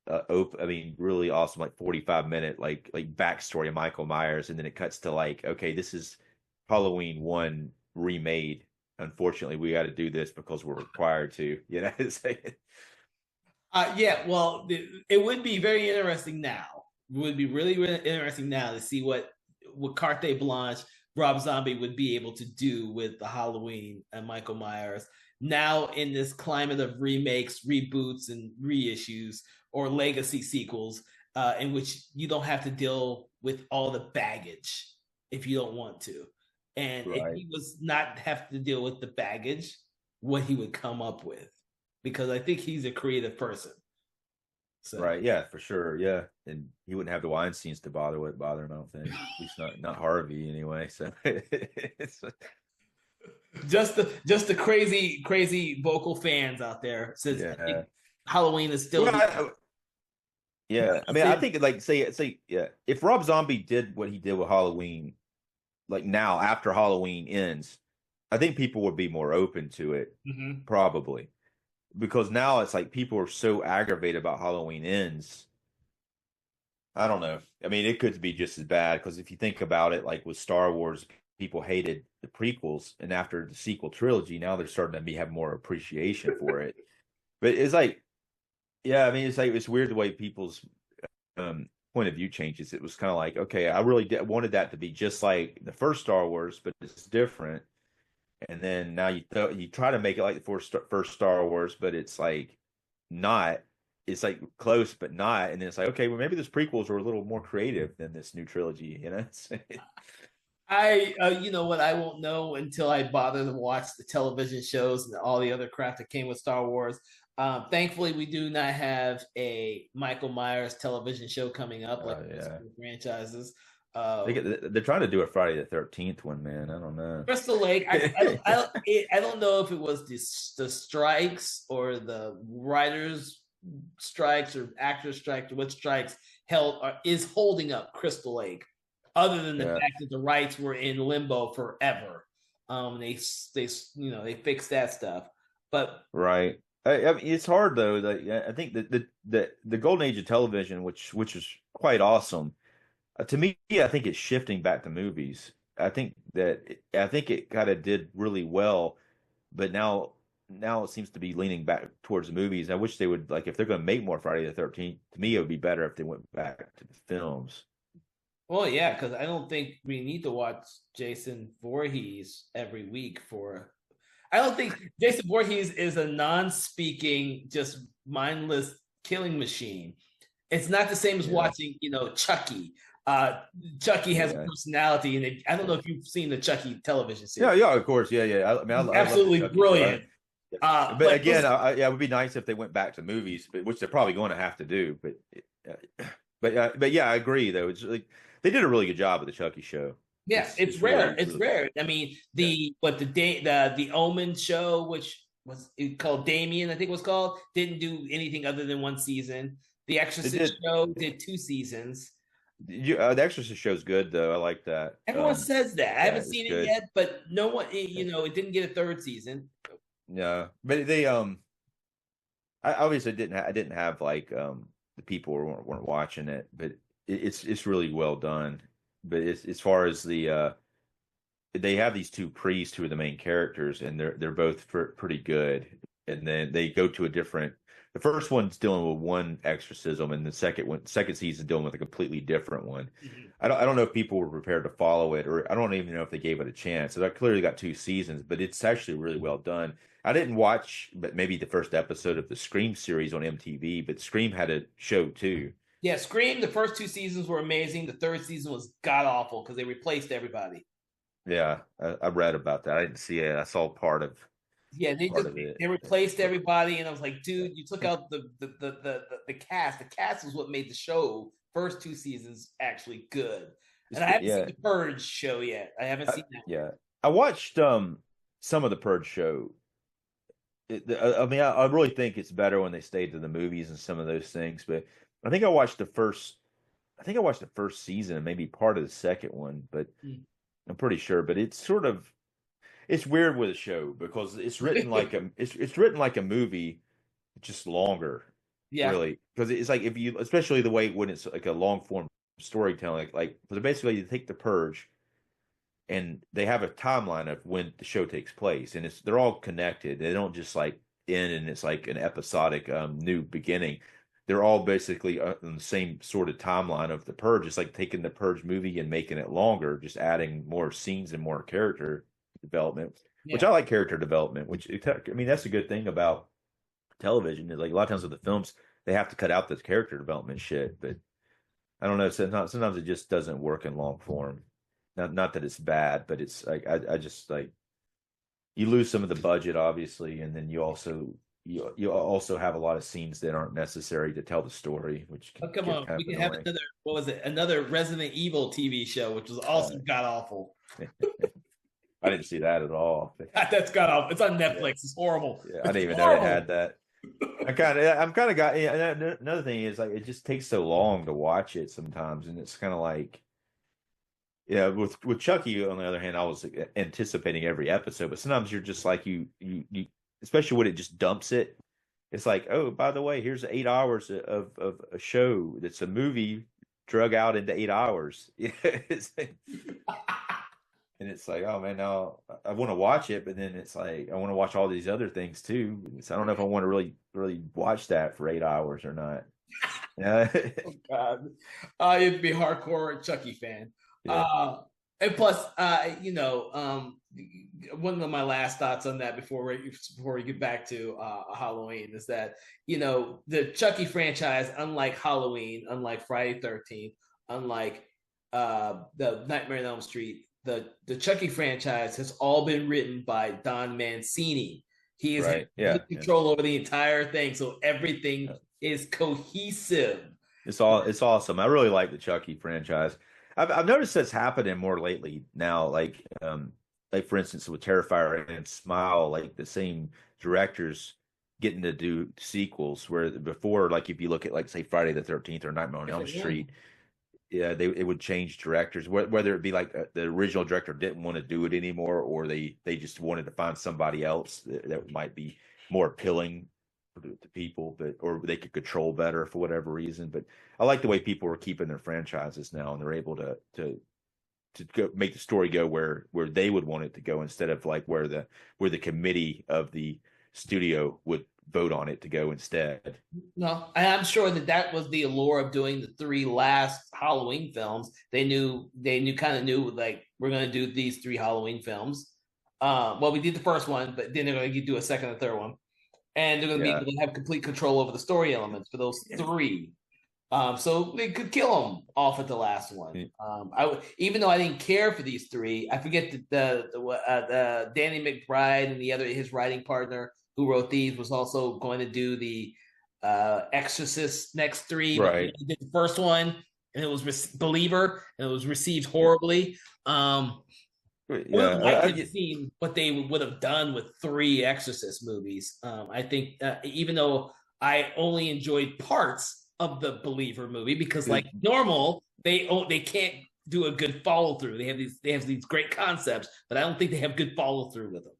I mean really awesome like 45-minute like backstory of Michael Myers, and then it cuts to like, okay, this is Halloween 1 remade. Unfortunately, we got to do this because we're required to, you know. yeah, well, it would be very interesting now. It would be really, really interesting now to see what Carte Blanche Rob Zombie would be able to do with the Halloween and Michael Myers now in this climate of remakes, reboots, and reissues or legacy sequels, in which you don't have to deal with all the baggage if you don't want to. And if Right. he was not have to deal with the baggage, what he would come up with. Because I think he's a creative person. So Right. Yeah, for sure. Yeah. And he wouldn't have the Weinsteins to bother him, I don't think. At least not Harvey anyway. So it's just the crazy vocal fans out there says I think yeah. Halloween is still Well, the yeah. I mean, I think like say yeah, if Rob Zombie did what he did with Halloween, like now after Halloween ends, I think people would be more open to it, Mhm. probably. Because now it's like people are so aggravated about Halloween ends. I don't know. I mean, it could be just as bad because if you think about it, like with Star Wars, people hated the prequels, and after the sequel trilogy, now they're starting to have more appreciation for it. But it's like, yeah, I mean, it's like it's weird the way people's point of view changes. It was kind of like, okay, I really wanted that to be just like the first Star Wars, but it's different. And then now you try to make it like the first Star Wars, but it's like not. It's like close, but not. And then it's like, okay, well, maybe those prequels were a little more creative than this new trilogy, you know? I you know what, I won't know until I bother to watch the television shows and all the other crap that came with Star Wars. Thankfully, we do not have a Michael Myers television show coming up like most Yeah, of the franchises. they Uh, they're trying to do a Friday the 13th one, man. I don't know. Crystal Lake. I don't know if it was the strikes or the writers' strikes or actors' strikes or what strikes held or is holding up Crystal Lake, other than the Yeah, fact that the rights were in limbo forever. They fixed that stuff, but right. I mean, it's hard though. Like, I think that the golden age of television, which is quite awesome. To me, I think it's shifting back to movies. I think it kind of did really well, but now it seems to be leaning back towards the movies. I wish they would like if they're going to make more Friday the 13th. To me, it would be better if they went back to the films. well, yeah, because I don't think we need to watch Jason Voorhees every week for. I don't think Jason Voorhees is a non-speaking, just mindless killing machine. It's not the same as Yeah, watching, Chucky. Chucky has a yeah, personality, and I don't know if you've seen the Chucky television yeah, series. yeah. Of course, yeah, yeah. I mean, He's I love the absolutely Chucky show. brilliant. But But again, yeah, it would be nice if they went back to movies, but which they're probably going to have to do. But yeah, I agree though. It's like they did a really good job with the Chucky show. yeah, it's It's rare. really It's really rare. I mean, yeah. the Omen show, which was called Damien, I think it was called, didn't do anything other than one season. The They Exorcist did. show did 2 seasons. The Exorcist show's good though. I like that. Everyone says that. I Yeah, haven't it's seen it good. yet, but no one, Yeah, it didn't get a third season. yeah. But they I obviously I didn't have like the people who weren't watching it, but it's really well done. But it's as far as the they have these two priests who are the main characters, and they're both pretty good. And then they go to a different. The first one's dealing with one exorcism, and the second season dealing with a completely different one. Mhm. I don't know if people were prepared to follow it, or I don't even know if they gave it a chance. So I clearly got 2 seasons, but it's actually really well done. I didn't watch, but maybe the first episode of the Scream series on MTV, but Scream had a show too. Yeah, Scream, the first 2 seasons were amazing. The third season was god awful because they replaced everybody. Yeah, I read about that. I didn't see it. I saw Yeah, they part just of it. they replaced everybody, and I was like, dude, you took out the cast. The cast is what made the show first 2 seasons actually good. And I haven't seen Yeah, the Purge show yet. I haven't seen that one. yeah. I watched some of the Purge show. I mean, I really think it's better when they stay to the movies and some of those things. But I think I watched the first. I think I watched the first season and maybe part of the second one, but Mm. I'm pretty sure. But it's weird with a show because it's written like a movie, just longer, Yeah, really. Because it's like if you, especially the way when it's like a long form storytelling, like because basically you take the Purge and they have a timeline of when the show takes place, and they're all connected. They don't just like end and it's like an episodic new beginning. They're all basically on the same sort of timeline of the Purge. It's like taking the Purge movie and making it longer, just adding more scenes and more character development. Which yeah. I like character development. I mean, that's a good thing about television. Is like a lot of times with the films, they have to cut out this character development shit. But I don't know. Sometimes it just doesn't work in long form. Not that it's bad, but it's like I just like you lose some of the budget, obviously, and then you also have a lot of scenes that aren't necessary to tell the story, which Oh, can come get on. kind We of can have annoying. another, what was it? Another Resident Evil TV show, which was also Uh, god awful. I didn't see that at all. That's god awful. It's on Yeah, Netflix. It's horrible. yeah, I It's didn't even know they horrible. had that. I'm kind of got. Yeah, and another thing is like it just takes so long to watch it sometimes, and it's kind of like yeah. With Chucky, on the other hand, I was anticipating every episode, but sometimes you're just like you, especially when it just dumps it. It's like, oh, by the way, here's 8 hours of a show that's a movie drug out into 8 hours. And it's like, oh man, now I want to watch it, but then it's like I want to watch all these other things too. So I don't know if I want to really watch that for 8 hours or not. Yeah, God. You'd be a hardcore Chucky fan. yeah, Uh, and plus, one of my last thoughts on that before we get back to Halloween is that the Chucky franchise, unlike Halloween, unlike Friday 13th, unlike the Nightmare on Elm Street, the Chucky franchise has all been written by Don Mancini. He has had right, yeah, complete yeah. control over the entire thing, so everything is cohesive. It's awesome. I really like the Chucky franchise. I've noticed that's happening more lately now. Like for instance with Terrifier and Smile, like the same directors getting to do sequels. Where before, like if you look at like say Friday the 13th or Nightmare on Elm Yeah. Street, yeah, it would change directors. Whether it be like the original director didn't want to do it anymore, or they just wanted to find somebody else that might be more appealing to people, but or they could control better for whatever reason. But I like the way people are keeping their franchises now, and they're able to go make the story go where they would want it to go instead of like where the committee of the studio would vote on it to go instead. No, and I'm sure that was the allure of doing the three last Halloween films. They kind of knew like we're going to do these three Halloween films. Well, we did the first one, but then they're going to do a second and third one, and they're going to be Yeah. able to have complete control over the story elements for those three. So they could kill them off at the last one. Even though I didn't care for these three, I forget that the Danny McBride and the other his writing partner who wrote these was also going to do the Exorcist next three, but he Right. did the first one and it was Believer and it was received horribly. I would have Yeah. liked to have seen what they would have done with three Exorcist movies. I think even though I only enjoyed parts of the Believer movie because, like normal, they can't do a good follow through. They have these great concepts, but I don't think they have good follow through with them.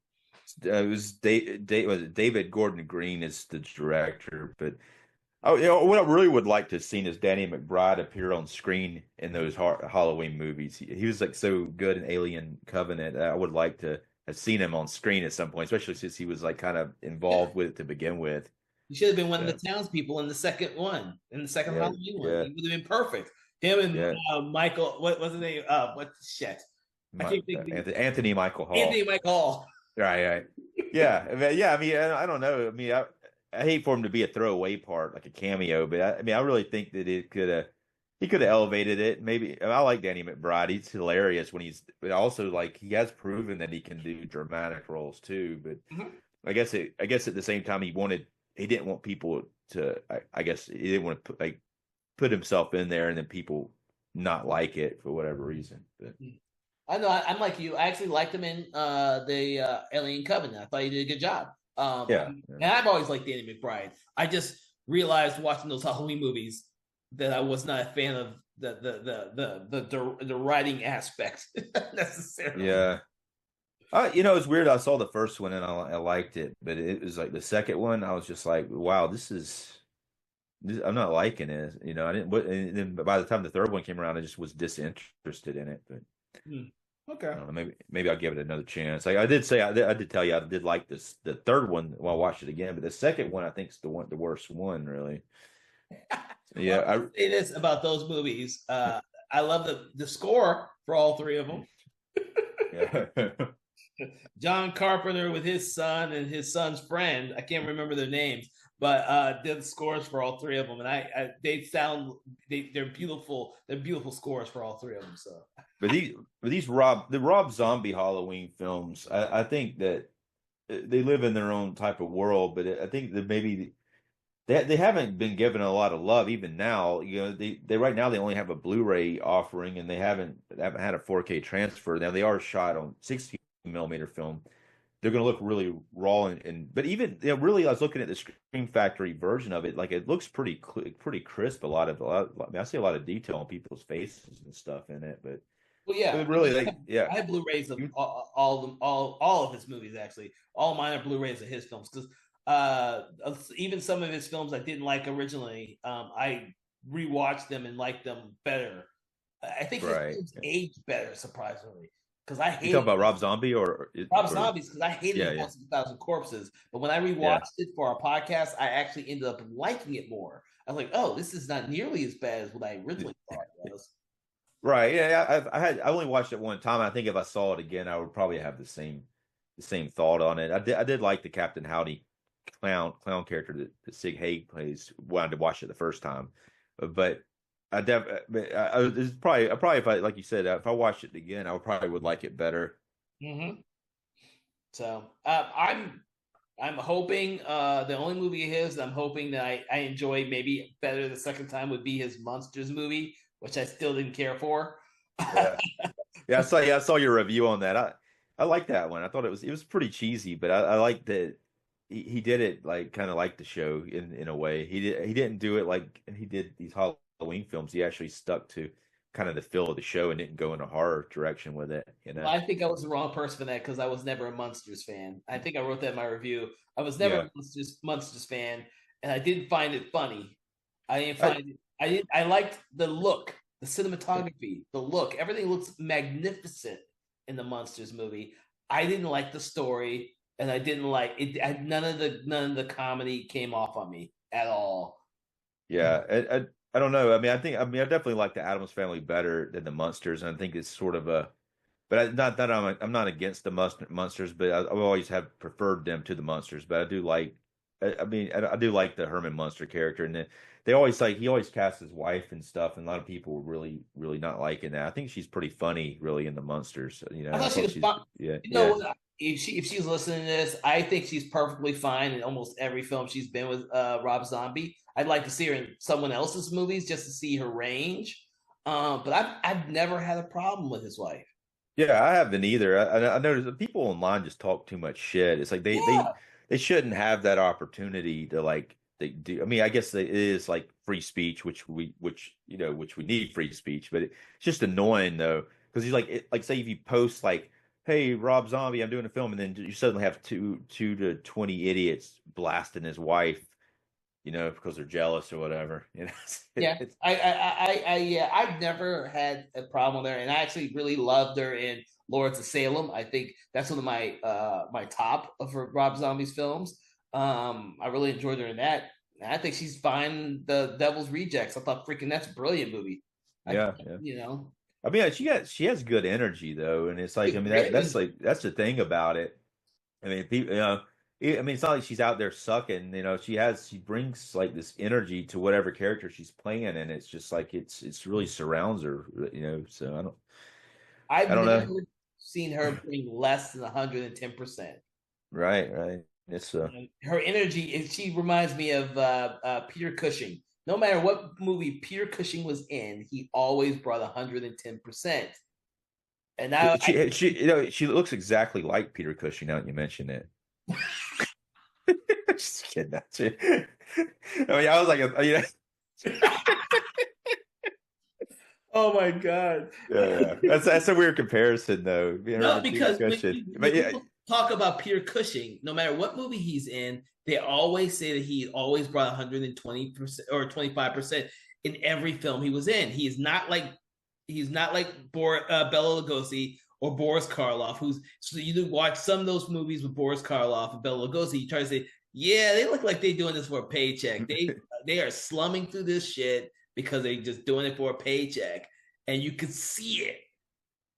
It was David Gordon Green is the director, but oh, what I really would like to have seen is Danny McBride appear on screen in those Halloween movies. He was like so good in Alien Covenant. I would like to have seen him on screen at some point, especially since he was like kind of Yeah, involved with it to begin with. he should have been one of Yeah, the townspeople in the second one, in the second yeah, Halloween one. yeah, He would have been perfect. Him and yeah. Michael, what was his name? What shit? I can't think of Anthony Michael Anthony Hall. Michael Hall. Right, right. Yeah, yeah. I mean, I don't know. I mean, I hate for him to be a throwaway part, like a cameo, but I mean, I really think that he could have elevated it. Maybe I like Danny McBride. He's hilarious when but also like he has proven that he can do dramatic roles too. But Mhm. I guess at the same time he didn't want people to. I guess he didn't want to put himself in there and then people not like it for whatever reason. But I know. I'm like you. I actually liked him in the Alien Covenant. I thought he did a good job. yeah, And I've always liked Danny McBride. I just realized watching those Halloween movies that I was not a fan of the writing aspect necessarily. yeah. It's weird. I saw the first one and I liked it, but it was like the second one. I was just like, wow, I'm not liking it. I didn't. And then by the time the third one came around, I just was disinterested in it. But Hmm. Okay. I don't know. Maybe I'll give it another chance. Like I did say, I did tell you I did like the third one while I watched it again, but the second one I think is the worst one, really. Well, Yeah, I'll say this about those movies. I love the score for all three of them. yeah. John Carpenter with his son and his son's friend. I can't remember their names, but did the scores for all three of them, and they they're beautiful. They're beautiful scores for all three of them. So, But these Rob Zombie Halloween films, I think that they live in their own type of world. But I think that maybe they haven't been given a lot of love even now. You know, they right now they only have a Blu-ray offering, and they haven't had a 4K transfer. Now they are shot on 16 millimeter film. They're going to look really raw but even really, I was looking at the Scream Factory version of it. Like it looks pretty crisp. I mean, I see a lot of detail on people's faces and stuff in it. well, yeah, But really, I have Blu-rays of all of them, all of his movies. Actually, all mine are Blu-rays of his films because even some of his films I didn't like originally, I rewatched them and liked them better. I think his right. films aged better, surprisingly, because I You talking hated about Rob Zombie Rob Zombies because I hated yeah, the yeah, House of a Thousand Corpses. But when I yeah. rewatched it for our podcast, I actually ended up liking it more. I was like, oh, this is not nearly as bad as what I originally thought it was. Right. Yeah. I only watched it one time. I think if I saw it again, I would probably have the same thought on it. I did like the Captain Howdy clown character that Sig Haig plays. Wanted to watch it the first time, but it's probably if I like you said if I watched it again, I would like it better. Mm-hmm. So I'm hoping the only movie of his I'm hoping that I enjoy maybe better the second time would be his Monsters movie, which I still didn't care for. Yeah. I saw your review on that. I like that one. I thought it was pretty cheesy, but I like that he did it like kind of like the show in a way. He didn't do it like he did these Halloween films. He actually stuck to kind of the feel of the show and didn't go in a horror direction with it, you Well, know. I think I was the wrong person for that because I was never a Munsters fan. I think I wrote that in my review. I was never Yeah. a Munsters fan, and I didn't find it funny. I didn't I, find it. I didn't. I liked the look, the cinematography, the look. Everything looks magnificent in the Munsters movie. I didn't like the story, and I didn't like it. None of the comedy came off on me at all. yeah. I don't know. I definitely like the Addams Family better than the Munsters, and I think it's sort of a. But not that I'm not against the Munsters, but I always have preferred them to the Munsters. But I do like, I do like the Herman Munster character, and they always like he always casts his wife and stuff, and a lot of people were really not liking that. I think she's pretty funny, really, in the Munsters. You know, I I thought she thought was she's fine. yeah, You know yeah, what? If she's listening to this, I think she's perfectly fine in almost every film she's been with Rob Zombie. I'd like to see her in someone else's movies just to see her range. But I've never had a problem with his wife. yeah. I haven't either. I noticed that people online just talk too much shit. It's like Yeah, they shouldn't have that opportunity to like they do. I mean, I guess it is like free speech, which we need free speech, but it's just annoying though because he's like say if you post like, "Hey, Rob Zombie, I'm doing a film," and then you suddenly have two to 20 idiots blasting his wife, because they're jealous or whatever. yeah. It's Yeah. I've never had a problem there, and I actually really loved her in Lords of Salem. I think that's one of my top of her Rob Zombie's films. I really enjoyed her in that. And I think she's fine in The Devil's Rejects. I thought freaking that's a brilliant movie. I yeah, yeah. you know I mean, she has good energy though, and it's like I mean great. that's the thing about it. I mean, people, it's not like she's out there sucking. She brings like this energy to whatever character she's playing, and it's just like it's really surrounds her. So I I've don't know. never seen her bring less than 110%. Right, right. It's Her energy, she reminds me of Peter Cushing. No matter what movie Peter Cushing was in, he always brought 110%. And now she looks exactly like Peter Cushing. Now that you mention it, just kidding. That's it. I mean, I was like, oh my god. yeah. That's a weird comparison, though. No, Peter because Cushing. when But yeah, people talk about Peter Cushing, no matter what movie he's in, they always say that he always brought 120% or 25% in every film he was in. He's not like Bela Lugosi or Boris Karloff, who's so you watch some of those movies with Boris Karloff and Bela Lugosi. You try to say, yeah, they look like they're doing this for a paycheck. They are slumming through this shit because they're just doing it for a paycheck, and you can see it.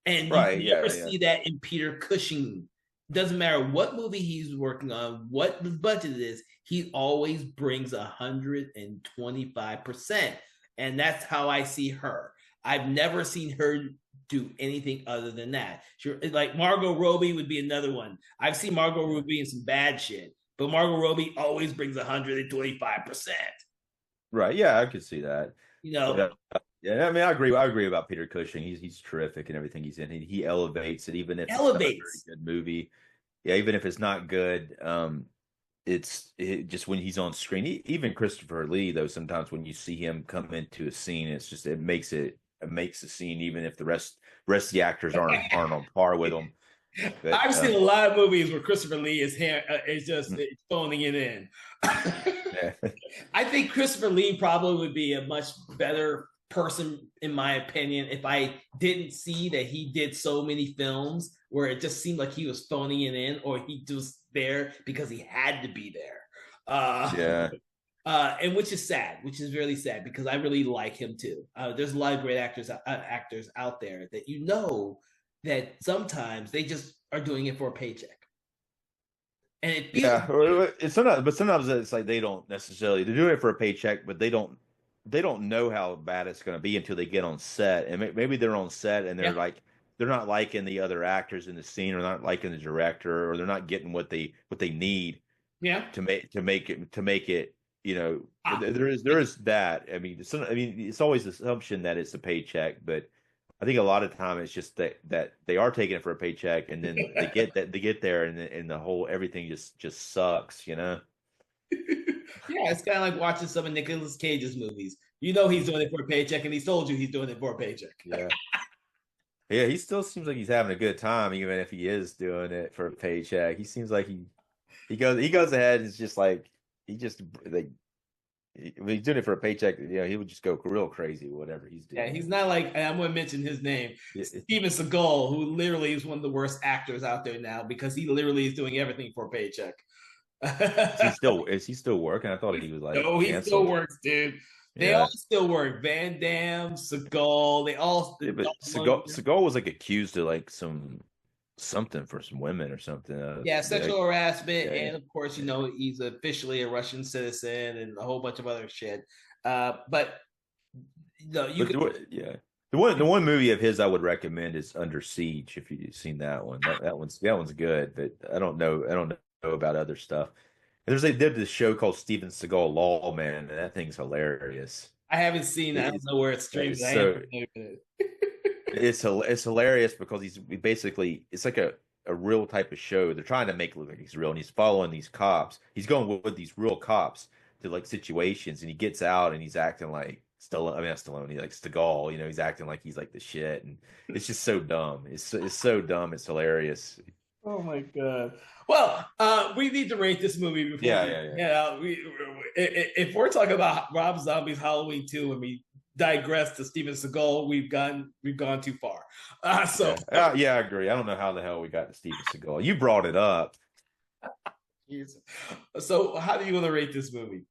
And you right. never Yeah, yeah. see that in Peter Cushing. Doesn't matter what movie he's working on, what the budget is, he always brings 125%. and that's how I see her. I've never seen her do anything other than that. Like Margot Robbie would be another one. I've seen Margot Robbie in some bad shit, but Margot Robbie always brings 125%. Right. Yeah, I could see that. You know, Yeah. Yeah, I mean, I agree. I agree about Peter Cushing. He's terrific in everything he's in. He elevates it, even if it's not a very elevates. good movie. Yeah, even if it's not good, just when he's on screen. Even Christopher Lee, though, sometimes when you see him come into a scene, it makes the scene, even if the rest of the actors aren't on par with him. But, I've seen a lot of movies where Christopher Lee is just phoning it in. yeah. I think Christopher Lee probably would be a much better person, in my opinion, if I didn't see that he did so many films where it just seemed like he was phoning it in, or he was there because he had to be there. Yeah. And which is sad, which is really sad, because I really like him too. There's a lot of great actors out there that that sometimes they just are doing it for a paycheck. And it feels sometimes it's like they're doing it for a paycheck, but they don't know how bad it's going to be until they get on set, and maybe they're on set and they're not liking the other actors in the scene, or not liking the director, or they're not getting what they need to make it. There is that. I mean, it's always the assumption that it's a paycheck, but I think a lot of time it's just that they are taking it for a paycheck, and then they get there, and the whole everything just sucks. Yeah, it's kind of like watching some of Nicolas Cage's movies. You know he's doing it for a paycheck, and he told you he's doing it for a paycheck. Yeah. Yeah, he still seems like he's having a good time, even if he is doing it for a paycheck. He seems like he goes ahead and it's just like when he's doing it for a paycheck, he would just go real crazy, whatever he's doing. Yeah, he's not like, I'm going to mention his name, Steven Seagal, who literally is one of the worst actors out there now, because he literally is doing everything for a paycheck. Is he still working? I thought he was like, no, he still works, dude. They all still work. Van Damme, Seagal, they all. Yeah, but Seagal was like accused of like something for some women or something. Sexual harassment, and of course, he's officially a Russian citizen and a whole bunch of other shit. But the one movie of his I would recommend is Under Siege, if you've seen that one. That one's good, but I don't know about other stuff. And they did this show called Steven Seagal Lawman, and that thing's hilarious. I haven't seen that. I don't know where it's streamed. It's hilarious because it's like a real type of show. They're trying to make it look like he's real, and he's following these cops. He's going with these real cops to like situations, and he gets out and he's acting like Stallone, like Seagal. He's acting like he's like the shit, and it's just so dumb. It's so dumb. It's hilarious. Oh my god! Well, we need to rate this movie before. Yeah. If we're talking about Rob Zombie's Halloween 2 and we digress to Steven Seagal, we've gone too far. I agree. I don't know how the hell we got to Steven Seagal. You brought it up. So, how do you want to rate this movie?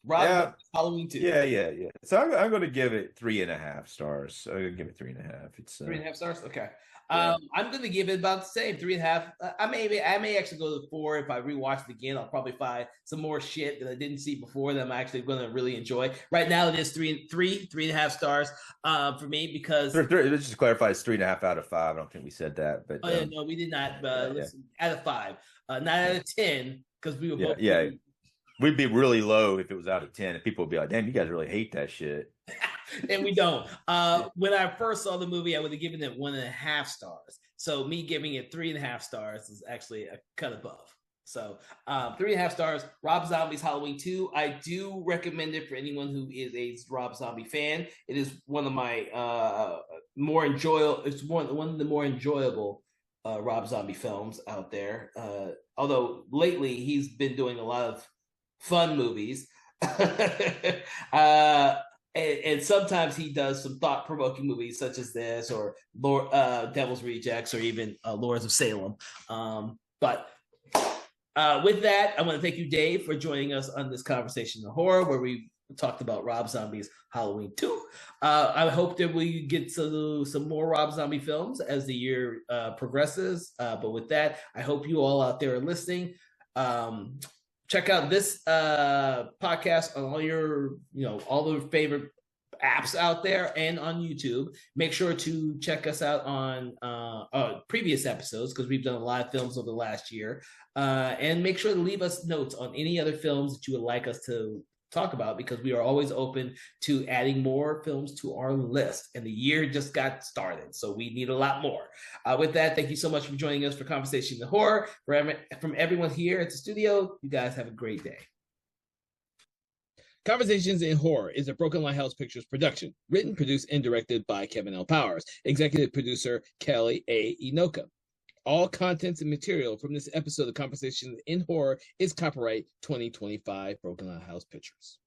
Rob Halloween 2. Yeah. So I'm going to give it 3.5 stars. I'm going to give it 3.5. It's 3.5 stars. Okay. I'm going to give it about the same, 3.5. I may actually go to 4 if I rewatch it again. I'll probably find some more shit that I didn't see before that I'm actually going to really enjoy. Right now, it is 3.5 stars for me, because let's just clarify, it's 3.5 out of 5. I don't think we said that, but no, we did not. Listen, out of 5, not out of 10, because we were both. Yeah. We'd be really low if it was out of 10, and people would be like, "Damn, you guys really hate that shit." And we don't. When I first saw the movie, I would have given it 1.5 stars. So me giving it 3.5 stars is actually a cut above. So 3.5 stars. Rob Zombie's Halloween 2. I do recommend it for anyone who is a Rob Zombie fan. It is one of my more enjoyable. It's one of the more enjoyable Rob Zombie films out there. Although lately he's been doing a lot of fun movies. And sometimes he does some thought-provoking movies such as this, or Devil's Rejects, or even Lords of Salem. But with that, I want to thank you, Dave, for joining us on this conversation in horror, where we talked about Rob Zombie's Halloween 2. I hope that we get some more Rob Zombie films as the year progresses. But with that, I hope you all out there are listening. Check out this podcast on all your, all the favorite apps out there and on YouTube. Make sure to check us out on previous episodes because we've done a lot of films over the last year. And make sure to leave us notes on any other films that you would like us to talk about, because we are always open to adding more films to our list. And the year just got started, so we need a lot more. With that, thank you so much for joining us for Conversation in Horror. From everyone here at the studio, you guys have a great day. Conversations in Horror is a Broken Lighthouse Pictures production, written, produced, and directed by Kevin L. Powers, executive producer Kelly A. Inoka. All contents and material from this episode of Conversations in Horror is copyright 2025 Broken Lighthouse Pictures.